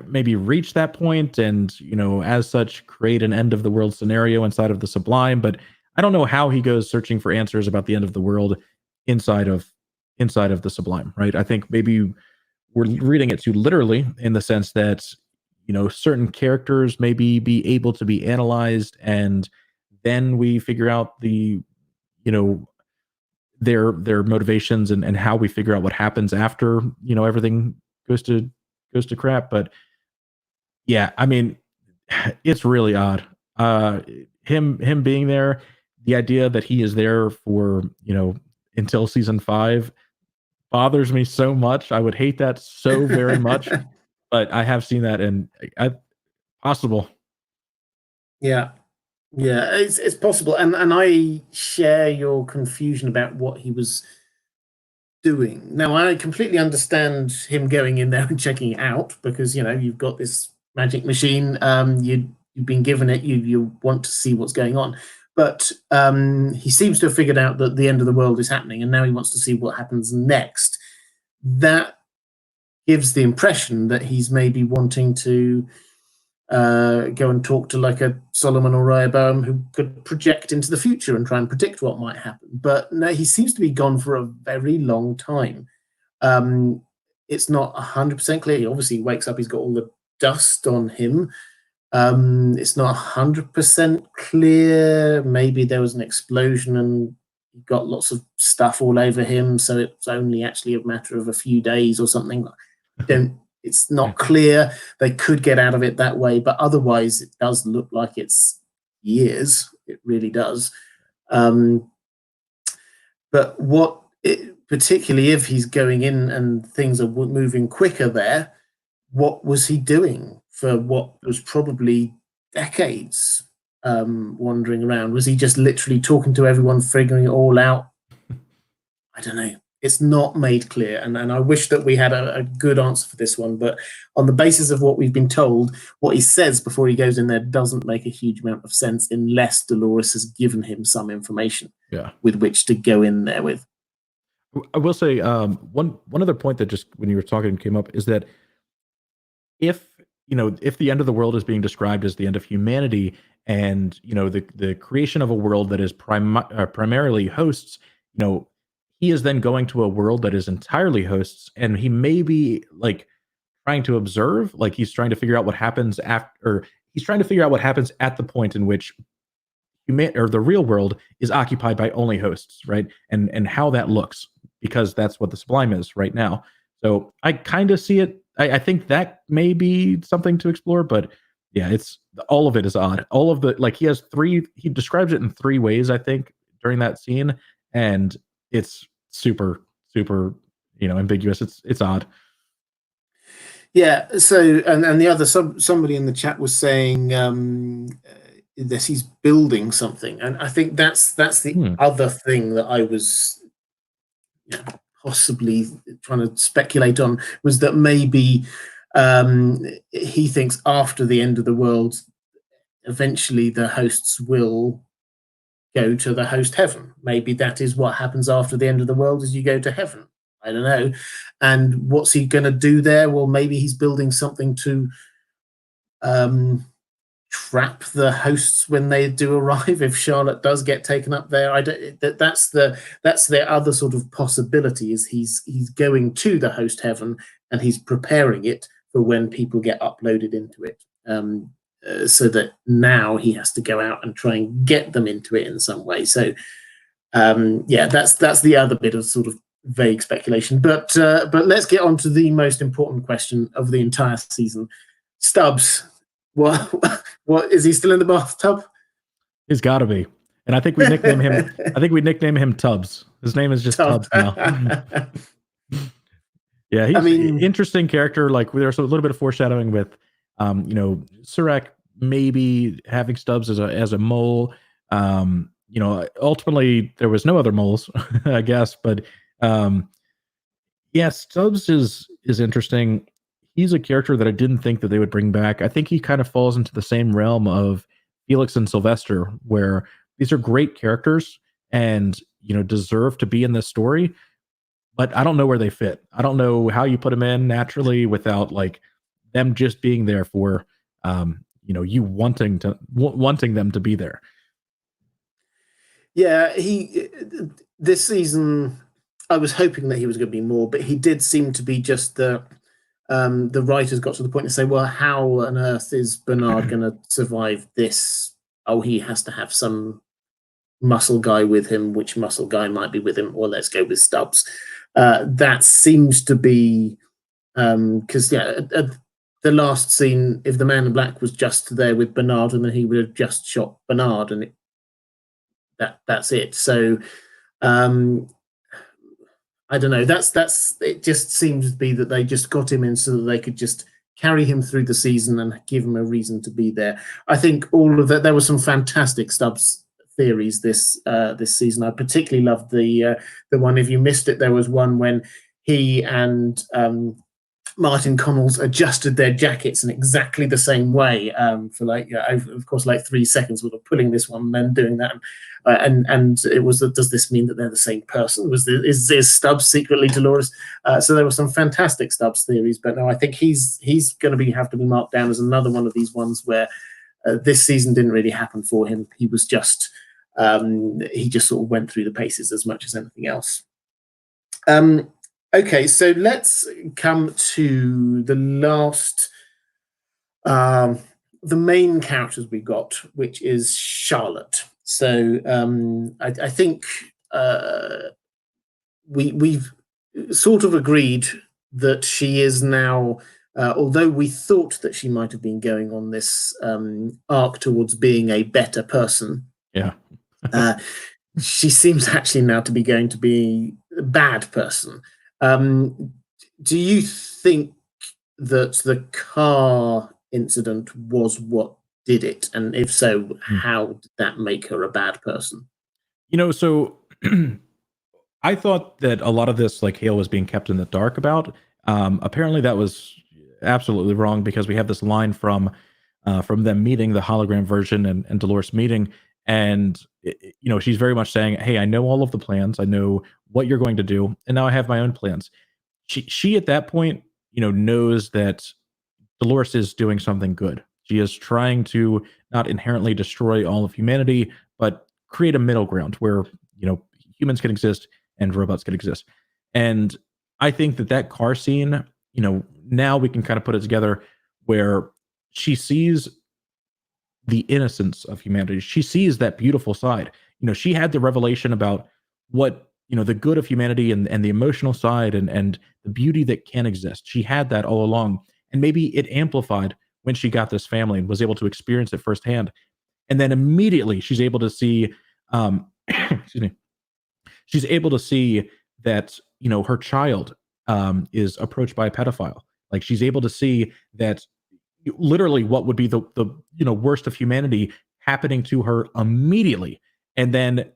maybe reach that point and as such create an end of the world scenario inside of the Sublime. But I don't know how he goes searching for answers about the end of the world inside of inside of the Sublime, right? I think maybe we're reading it too literally in the sense that certain characters maybe be able to be analyzed, and then we figure out the you know their motivations, and how we figure out what happens after everything goes to crap. But yeah, I mean, it's really odd. Uh, him being there, the idea that he is there for until season 5 bothers me so much. I would hate that so very much, but I have seen that, and possible. Yeah, yeah, it's possible, and I share your confusion about what he was doing. Now, I completely understand him going in there and checking it out because you've got this magic machine. You've been given it. You want to see what's going on, but he seems to have figured out that the end of the world is happening, and now he wants to see what happens next. That gives the impression that he's maybe wanting to go and talk to like a Solomon or Rehoboam who could project into the future and try and predict what might happen. But no, he seems to be gone for a very long time. It's not 100% clear. He obviously wakes up, he's got all the dust on him. It's not 100% clear. Maybe there was an explosion and he got lots of stuff all over him, so it's only actually a matter of a few days or something. It's not clear. They could get out of it that way, but otherwise it does look like it's years. It really does. But particularly if he's going in and things are moving quicker there, what was he doing for what was probably decades, wandering around? Was he just literally talking to everyone, figuring it all out? I don't know. It's not made clear, and I wish that we had a good answer for this one. But on the basis of what we've been told, what he says before he goes in there doesn't make a huge amount of sense unless Dolores has given him some information with which to go in there with. I will say one other point that just when you were talking came up is that if the end of the world is being described as the end of humanity, and the creation of a world that is primarily hosts, he is then going to a world that is entirely hosts, and he may be like trying to observe, like he's trying to figure out what happens after, or he's trying to figure out what happens at the point in which the real world is occupied by only hosts, right? And how that looks, because that's what the Sublime is right now. So I kind of see it. I think that may be something to explore, but yeah, it's all of it is odd. All of he describes it in 3 ways, I think, during that scene, and it's super, super, ambiguous. It's odd. Yeah. So, and the other somebody in the chat was saying that he's building something, and I think that's the other thing that I was possibly trying to speculate on, was that maybe he thinks after the end of the world, eventually the hosts will go to the host heaven. Maybe that is what happens after the end of the world, is you go to heaven. I don't know. And what's he going to do there? Well, maybe he's building something to trap the hosts when they do arrive, if Charlotte does get taken up there. That's the other sort of possibility, is he's going to the host heaven and he's preparing it for when people get uploaded into it, so that now he has to go out and try and get them into it in some way. So that's the other bit of sort of vague speculation. But let's get on to the most important question of the entire season. Stubbs, what is he still in the bathtub? He's got to be. And I think we nickname him. I think we nickname him Tubbs. His name is just Tubbs now. Yeah, he's an interesting character. Like, there's a little bit of foreshadowing with, Serac maybe having Stubbs as a mole. Ultimately there was no other moles, I guess. But yeah, Stubbs is interesting. He's a character that I didn't think that they would bring back. I think he kind of falls into the same realm of Felix and Sylvester, where these are great characters and deserve to be in this story, but I don't know where they fit. I don't know how you put them in naturally without like them just being there for you wanting them to be there. Yeah, this season, I was hoping that he was going to be more, but he did seem to be just the writers got to the point to say, well, how on earth is Bernard going to survive this? Oh, he has to have some muscle guy with him. Which muscle guy might be with him? Or let's go with Stubbs. That seems to be because the last scene, if the Man in Black was just there with Bernard, and then he would have just shot Bernard, and that's it. So um, I don't know. That's it. Just seems to be that they just got him in so that they could just carry him through the season and give him a reason to be there. I think all of that. There were some fantastic Stubbs theories this season. I particularly loved the one. If you missed it, there was one when he and Martin Connells adjusted their jackets in exactly the same way for of course, like 3 seconds, with pulling this one and then doing that. And it was, does this mean that they're the same person? Is Stubbs secretly Dolores? So there were some fantastic Stubbs theories, but no, I think he's going to have to be marked down as another one of these ones where this season didn't really happen for him. He was just he just sort of went through the paces as much as anything else. Okay, so let's come to the last, the main characters we got, which is Charlotte. So I think we've sort of agreed that she is now, although we thought that she might have been going on this arc towards being a better person. Yeah. She seems actually now to be going to be a bad person. Do you think that the car incident was what did it? And if so, how did that make her a bad person? So I thought that a lot of this, like Hale, was being kept in the dark about. Apparently, that was absolutely wrong, because we have this line from them meeting, the hologram version, and Dolores meeting, and she's very much saying, "Hey, I know all of the plans. I know what you're going to do, and now I have my own plans." She at that point, knows that Dolores is doing something good. She is trying to not inherently destroy all of humanity, but create a middle ground where humans can exist and robots can exist. And I think that car scene, now we can kind of put it together, where she sees the innocence of humanity. She sees that beautiful side. She had the revelation about what, the good of humanity, and the emotional side, and the beauty that can exist. She had that all along. And maybe it amplified when she got this family and was able to experience it firsthand. And then immediately she's able to see, excuse me, she's able to see that, her child is approached by a pedophile. Like, she's able to see that literally what would be the worst of humanity happening to her immediately. And then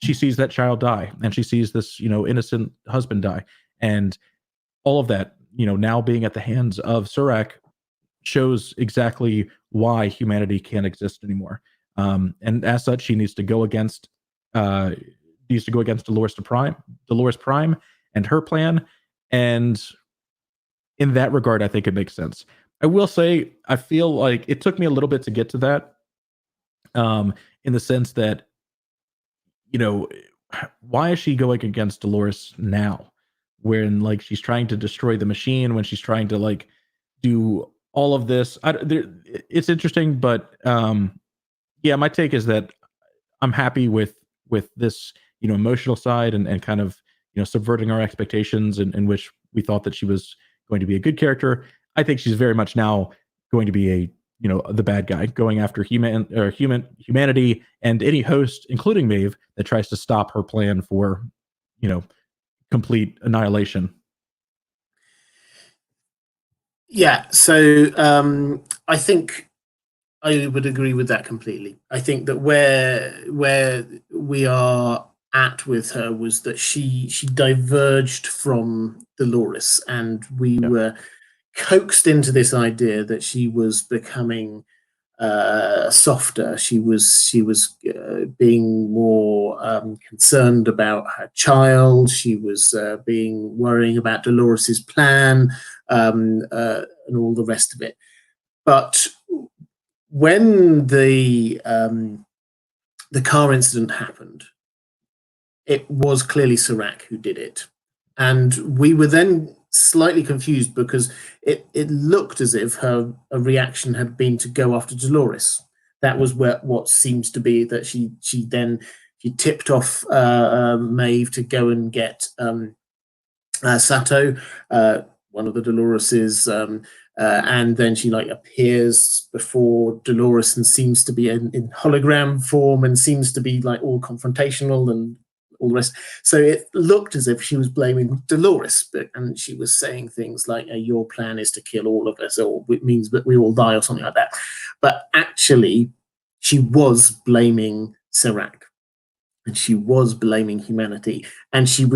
she sees that child die, and she sees this, innocent husband die. And all of that, now being at the hands of Serac, shows exactly why humanity can't exist anymore. And as such, she needs to go against Dolores Prime, and her plan. And in that regard, I think it makes sense. I will say, I feel like it took me a little bit to get to that, in the sense that, why is she going against Dolores now, when, like, she's trying to destroy the machine, when she's trying to, like, do all of this? It's interesting, but yeah, my take is that I'm happy with this, emotional side, and kind of, subverting our expectations, in which we thought that she was going to be a good character. I think she's very much now going to be the bad guy, going after humanity, and any host, including Maeve, that tries to stop her plan for, you know, complete annihilation. Yeah, so I think I would agree with that completely. I think that where we are at with her was that she diverged from Dolores, and we Yeah. were coaxed into this idea that she was becoming softer. She was being more concerned about her child. She was being worrying about Dolores's plan, and all the rest of it. But when the car incident happened, it was clearly Serac who did it. And we were then slightly confused because it looked as if her reaction had been to go after Dolores. That was what seems to be that she tipped off Maeve to go and get Sato, one of the Doloreses, and then she like appears before Dolores and seems to be in hologram form and seems to be like all confrontational and all the rest. So it looked as if she was blaming Dolores, and she was saying things like, "Your plan is to kill all of us, or it means that we all die," or something like that. But actually, she was blaming Serac, and she was blaming humanity, and she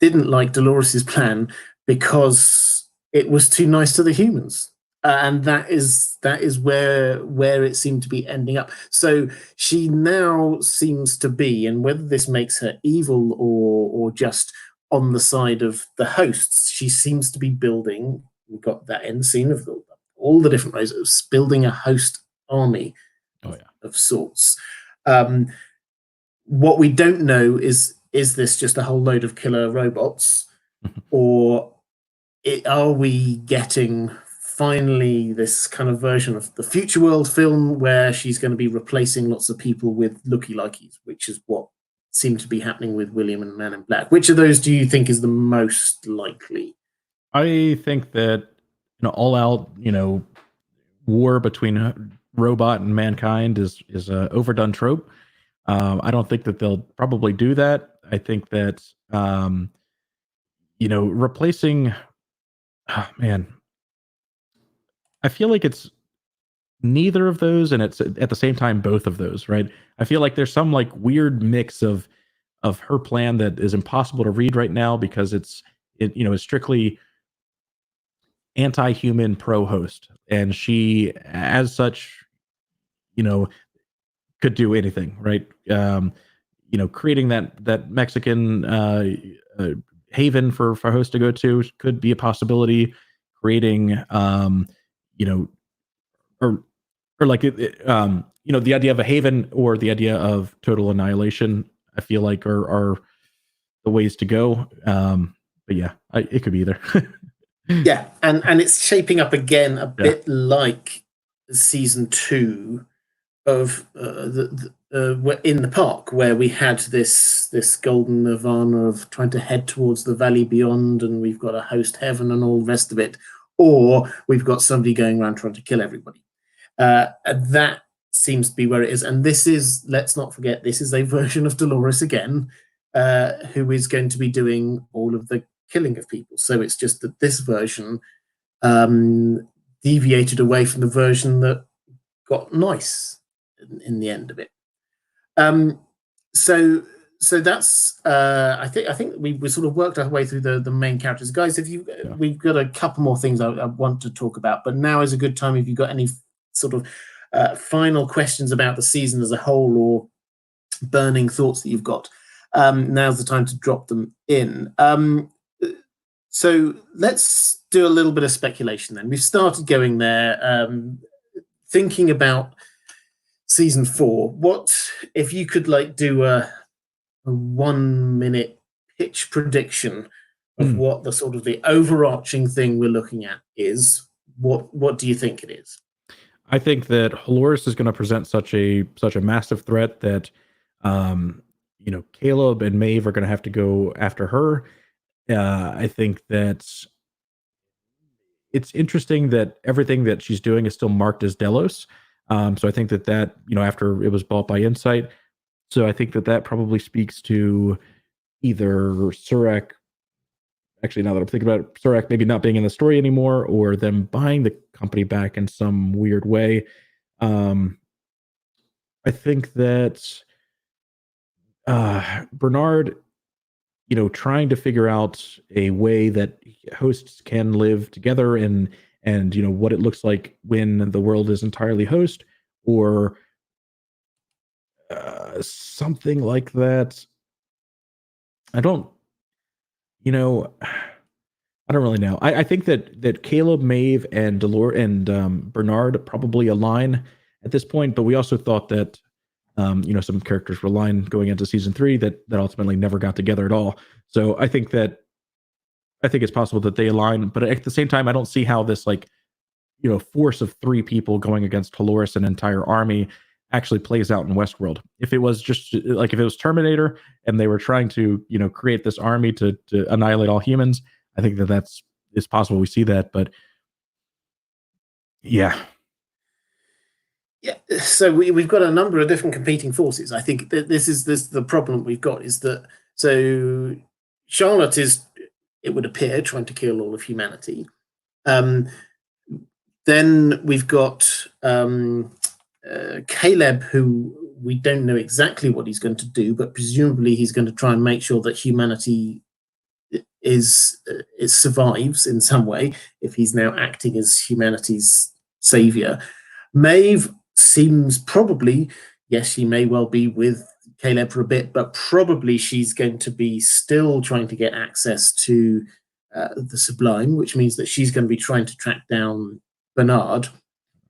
didn't like Dolores's plan because it was too nice to the humans. And that is where it seemed to be ending up. So she now seems to be, and whether this makes her evil or just on the side of the hosts, she seems to be building. We've got that end scene of all the different ways of building a host army of sorts. What we don't know is this just a whole load of killer robots, or are we getting finally this kind of version of the Future World film where she's going to be replacing lots of people with looky-likeys, which is what seemed to be happening with William and Man in Black. Which of those do you think is the most likely? I think that all out war between robot and mankind is a overdone trope. I don't think that they'll probably do that. I think that replacing, man, I feel like it's neither of those, and it's at the same time both of those, right? I feel like there's some like weird mix of her plan that is impossible to read right now because it's strictly anti-human pro-host, and she, as such, could do anything, right? Creating that Mexican haven for host to go to could be a possibility. Creating, or like the idea of a haven or the idea of total annihilation, I feel like are the ways to go. But yeah, it could be either. Yeah, and it's shaping up again a bit like season 2 of in the park, where we had this golden nirvana of trying to head towards the valley beyond, and we've got a host heaven and all the rest of it, or we've got somebody going around trying to kill everybody. That seems to be where it is, and this is, let's not forget, this is a version of Dolores again, who is going to be doing all of the killing of people. So it's just that this version deviated away from the version that got nice in the end of it. So that's I think we sort of worked our way through the main characters. Guys, we've got a couple more things I want to talk about, but now is a good time if you've got any sort of final questions about the season as a whole, or burning thoughts that you've got. Now's the time to drop them in. So let's do a little bit of speculation then. We've started going there, thinking about season 4. What if you could like do a 1-minute pitch prediction of what the sort of the overarching thing we're looking at is? What do you think it is? I think that Dolores is going to present such a massive threat that Caleb and Maeve are going to have to go after her. I think that it's interesting that everything that she's doing is still marked as Delos. So I think that after it was bought by Insight, so I think that probably speaks to either Serac. Actually, now that I'm thinking about it, Serac maybe not being in the story anymore, or them buying the company back in some weird way. I think that Bernard, trying to figure out a way that hosts can live together and what it looks like when the world is entirely host, or something like that. I don't really know. I think that Caleb, Maeve, and Dolores and Bernard probably align at this point, but we also thought that Some characters were aligned going into season 3 that ultimately never got together at all. So I think it's possible that they align, but at the same time, I don't see how this force of 3 people going against Dolores, an entire army, actually plays out in Westworld. If it was just like if it was Terminator and they were trying to create this army to annihilate all humans, I think it's possible we see that, but yeah. Yeah, so we've got a number of different competing forces. I think that this is the problem we've got is that so Charlotte is, it would appear, trying to kill all of humanity. Then we've got Caleb, who we don't know exactly what he's going to do, but presumably he's going to try and make sure that humanity survives in some way if he's now acting as humanity's savior. Maeve seems probably, yes, she may well be with Caleb for a bit, but probably she's going to be still trying to get access to the Sublime, which means that she's going to be trying to track down Bernard.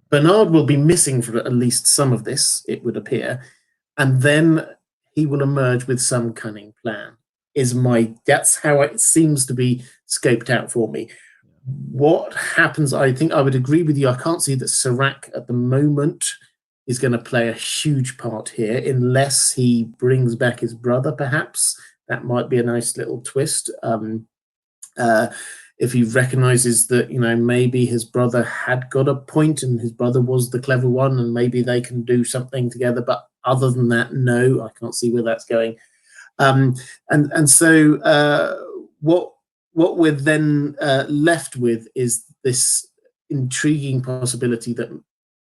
Bernard will be missing for at least some of this, it would appear, and then he will emerge with some cunning plan. That's how it seems to be scoped out for me. What happens, I think I would agree with you. I can't see that Serac at the moment is going to play a huge part here unless he brings back his brother, perhaps. That might be a nice little twist. If he recognizes that, maybe his brother had got a point and his brother was the clever one and maybe they can do something together. But other than that, no, I can't see where that's going. So what we're then left with is this intriguing possibility that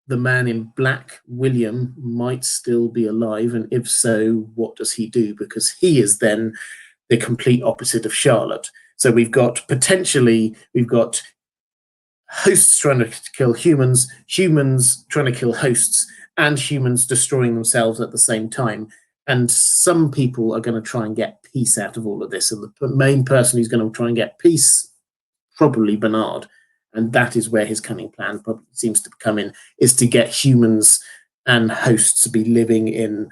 the man in black, William, might still be alive. And if so, what does he do? Because he is then the complete opposite of Charlotte. So we've got hosts trying to kill humans, humans trying to kill hosts, and humans destroying themselves at the same time. And some people are going to try and get peace out of all of this. And the main person who's going to try and get peace, probably Bernard. And that is where his cunning plan probably seems to come in, is to get humans and hosts to be living in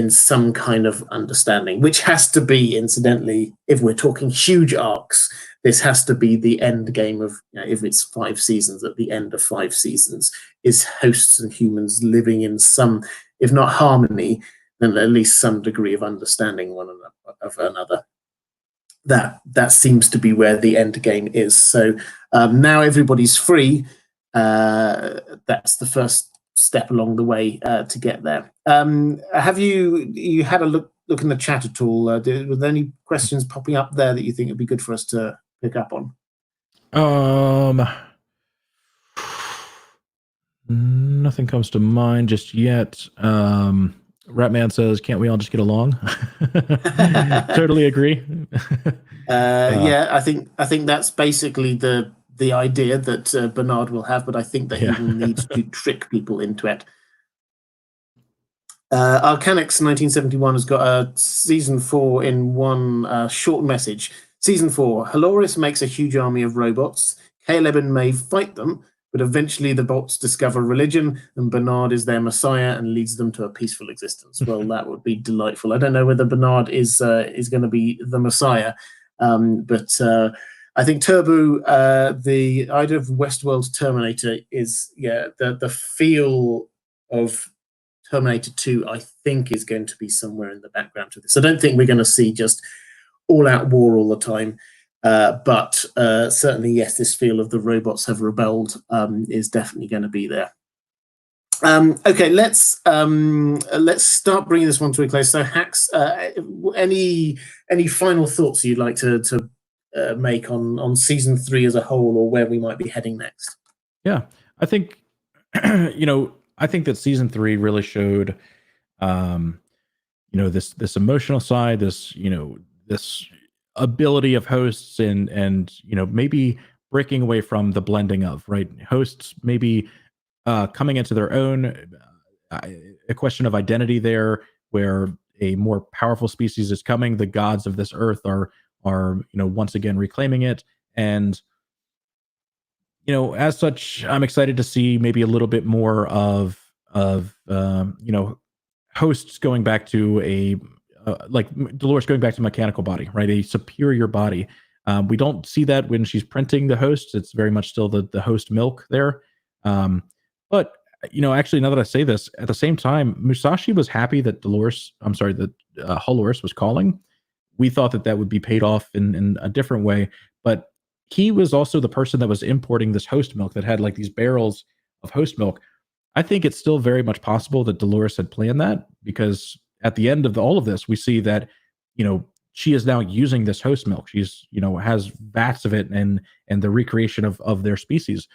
some kind of understanding, which has to be, incidentally, if we're talking huge arcs, this has to be the end game of, if it's 5 seasons, at the end of 5 seasons, is hosts and humans living in some, if not harmony, then at least some degree of understanding one another. That seems to be where the end game is. So now everybody's free. That's the first step along the way to get there. Have you had a look in the chat at all? Were there any questions popping up there that you think would be good for us to pick up on? Nothing comes to mind just yet. Ratman says, "Can't we all just get along?" Totally agree. Yeah, I think that's basically the idea that Bernard will have, but I think that he will need to trick people into it. Arcanix 1971 has got a season 4 in one short message. Season 4, Dolores makes a huge army of robots. Caleb and Maeve fight them, but eventually the bots discover religion, and Bernard is their messiah and leads them to a peaceful existence. Well, that would be delightful. I don't know whether Bernard is going to be the messiah, but I think Turbo, the idea of Westworld's Terminator is, the feel of Terminator 2, I think, is going to be somewhere in the background to this. I don't think we're going to see just all-out war all the time, but certainly, yes, this feel of the robots have rebelled is definitely going to be there. Okay, let's start bringing this one to a close. So, Hax, any final thoughts you'd like to make on season 3 as a whole, or where we might be heading next? Yeah, I think I think that season 3 really showed, this emotional side, this ability of hosts, and maybe breaking away from the blending of hosts, maybe coming into their own, a question of identity there, where a more powerful species is coming. The gods of this earth are once again reclaiming it, and as such, I'm excited to see maybe a little bit more of hosts going back to a like Dolores going back to mechanical body, right? A superior body. We don't see that when she's printing the hosts. It's very much still the host milk there. But actually, now that I say this, at the same time, Musashi was happy that that Dolores was calling. We thought that would be paid off in a different way, but he was also the person that was importing this host milk that had like these barrels of host milk. I think it's still very much possible that Dolores had planned that, because at the end of all of this, we see that, she is now using this host milk. She's, has vats of it and the recreation of their species.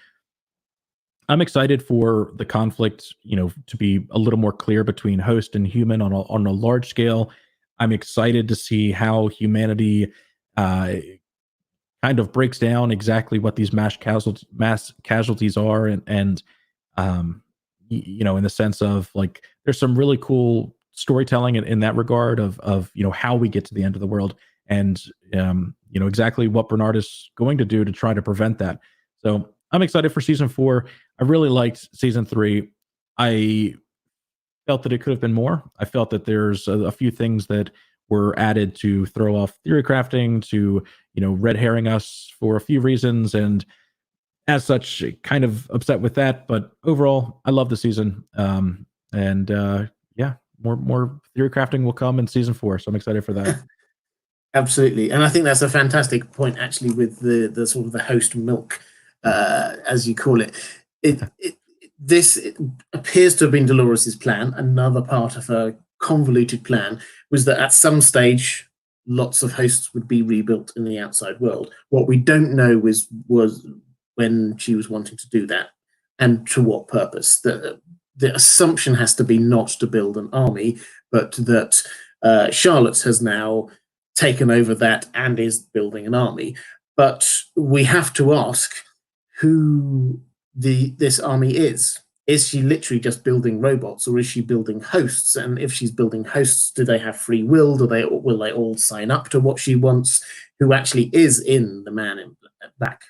I'm excited for the conflict, to be a little more clear between host and human on a large scale. I'm excited to see how humanity kind of breaks down exactly what these mass casualties are, and in the sense of like there's some really cool storytelling in that regard of how we get to the end of the world, and exactly what Bernard is going to do to try to prevent that. So I'm excited for season 4. I really liked season 3. I felt that it could have been more. I felt that there's a few things that were added to throw off theory crafting, to red herring us for a few reasons, and as such, kind of upset with that. But overall, I love the season. And yeah, more theory crafting will come in season 4, so I'm excited for that. Absolutely, and I think that's a fantastic point, actually, with the sort of the host milk, as you call it. This appears to have been Dolores's plan. Another part of her convoluted plan was that at some stage, lots of hosts would be rebuilt in the outside world. What we don't know was when she was wanting to do that, and to what purpose. The assumption has to be not to build an army, but that Charlotte has now taken over that and is building an army. But we have to ask who this army is. Is she literally just building robots, or is she building hosts? And if she's building hosts, do they have free will? Will they all sign up to what she wants? Who actually is in the man in black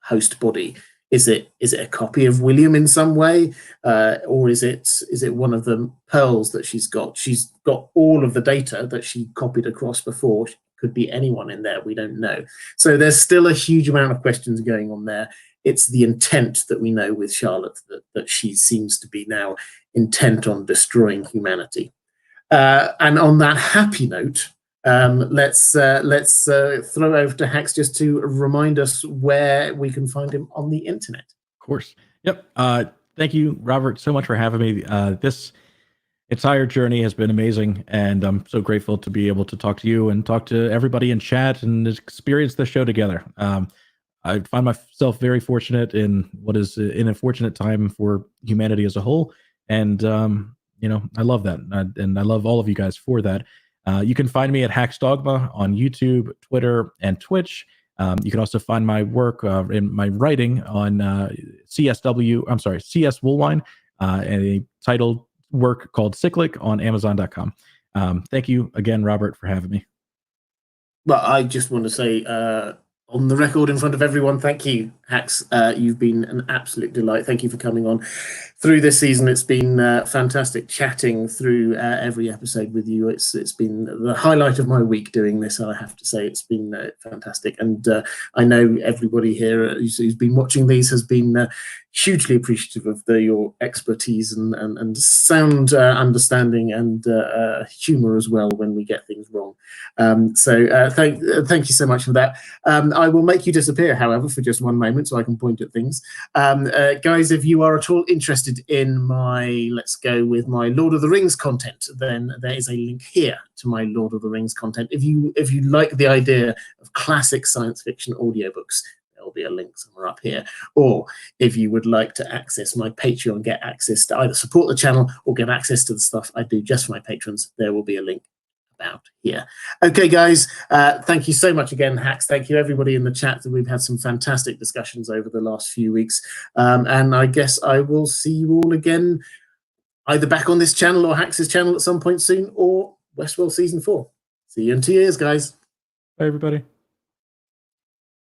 host body? Is it a copy of William in some way, or is it one of the pearls that she's got? She's got all of the data that she copied across before. Could be anyone in there. We don't know. So there's still a huge amount of questions going on there. It's the intent that we know with Charlotte, that she seems to be now intent on destroying humanity. And on that happy note, let's throw over to Hax just to remind us where we can find him on the internet. Of course. Yep. Thank you, Robert, so much for having me. This entire journey has been amazing, and I'm so grateful to be able to talk to you and talk to everybody in chat and experience the show together. I find myself very fortunate in what is an unfortunate time for humanity as a whole, and I love that, and I love all of you guys for that. You can find me at Hax Dogma on YouTube, Twitter, and Twitch. You can also find my work in my writing on CS Woolwine, and a titled work called Cyclic on Amazon.com. Thank you again, Robert, for having me. Well, I just want to say, on the record in front of everyone, thank you, Hax. You've been an absolute delight. Thank you for coming on through this season. It's been fantastic chatting through every episode with you. It's been the highlight of my week doing this, I have to say. It's been fantastic. And I know everybody here who's been watching these has been hugely appreciative of your expertise and sound understanding and humor as well when we get things wrong. So thank you so much for that. I will make you disappear, however, for just one moment so I can point at things. Guys, if you are at all interested in my Lord of the Rings content, then there is a link here to my Lord of the Rings content. If you like the idea of classic science fiction audiobooks, there'll be a link somewhere up here. Or if you would like to access my Patreon, get access to either support the channel or get access to the stuff I do just for my patrons, there will be a link about here. Okay, guys, thank you so much again, Hax. Thank you, everybody in the chat. We've had some fantastic discussions over the last few weeks. And I guess I will see you all again, either back on this channel or Hax's channel at some point soon, or Westworld Season 4. See you in 2 years, guys. Bye, everybody.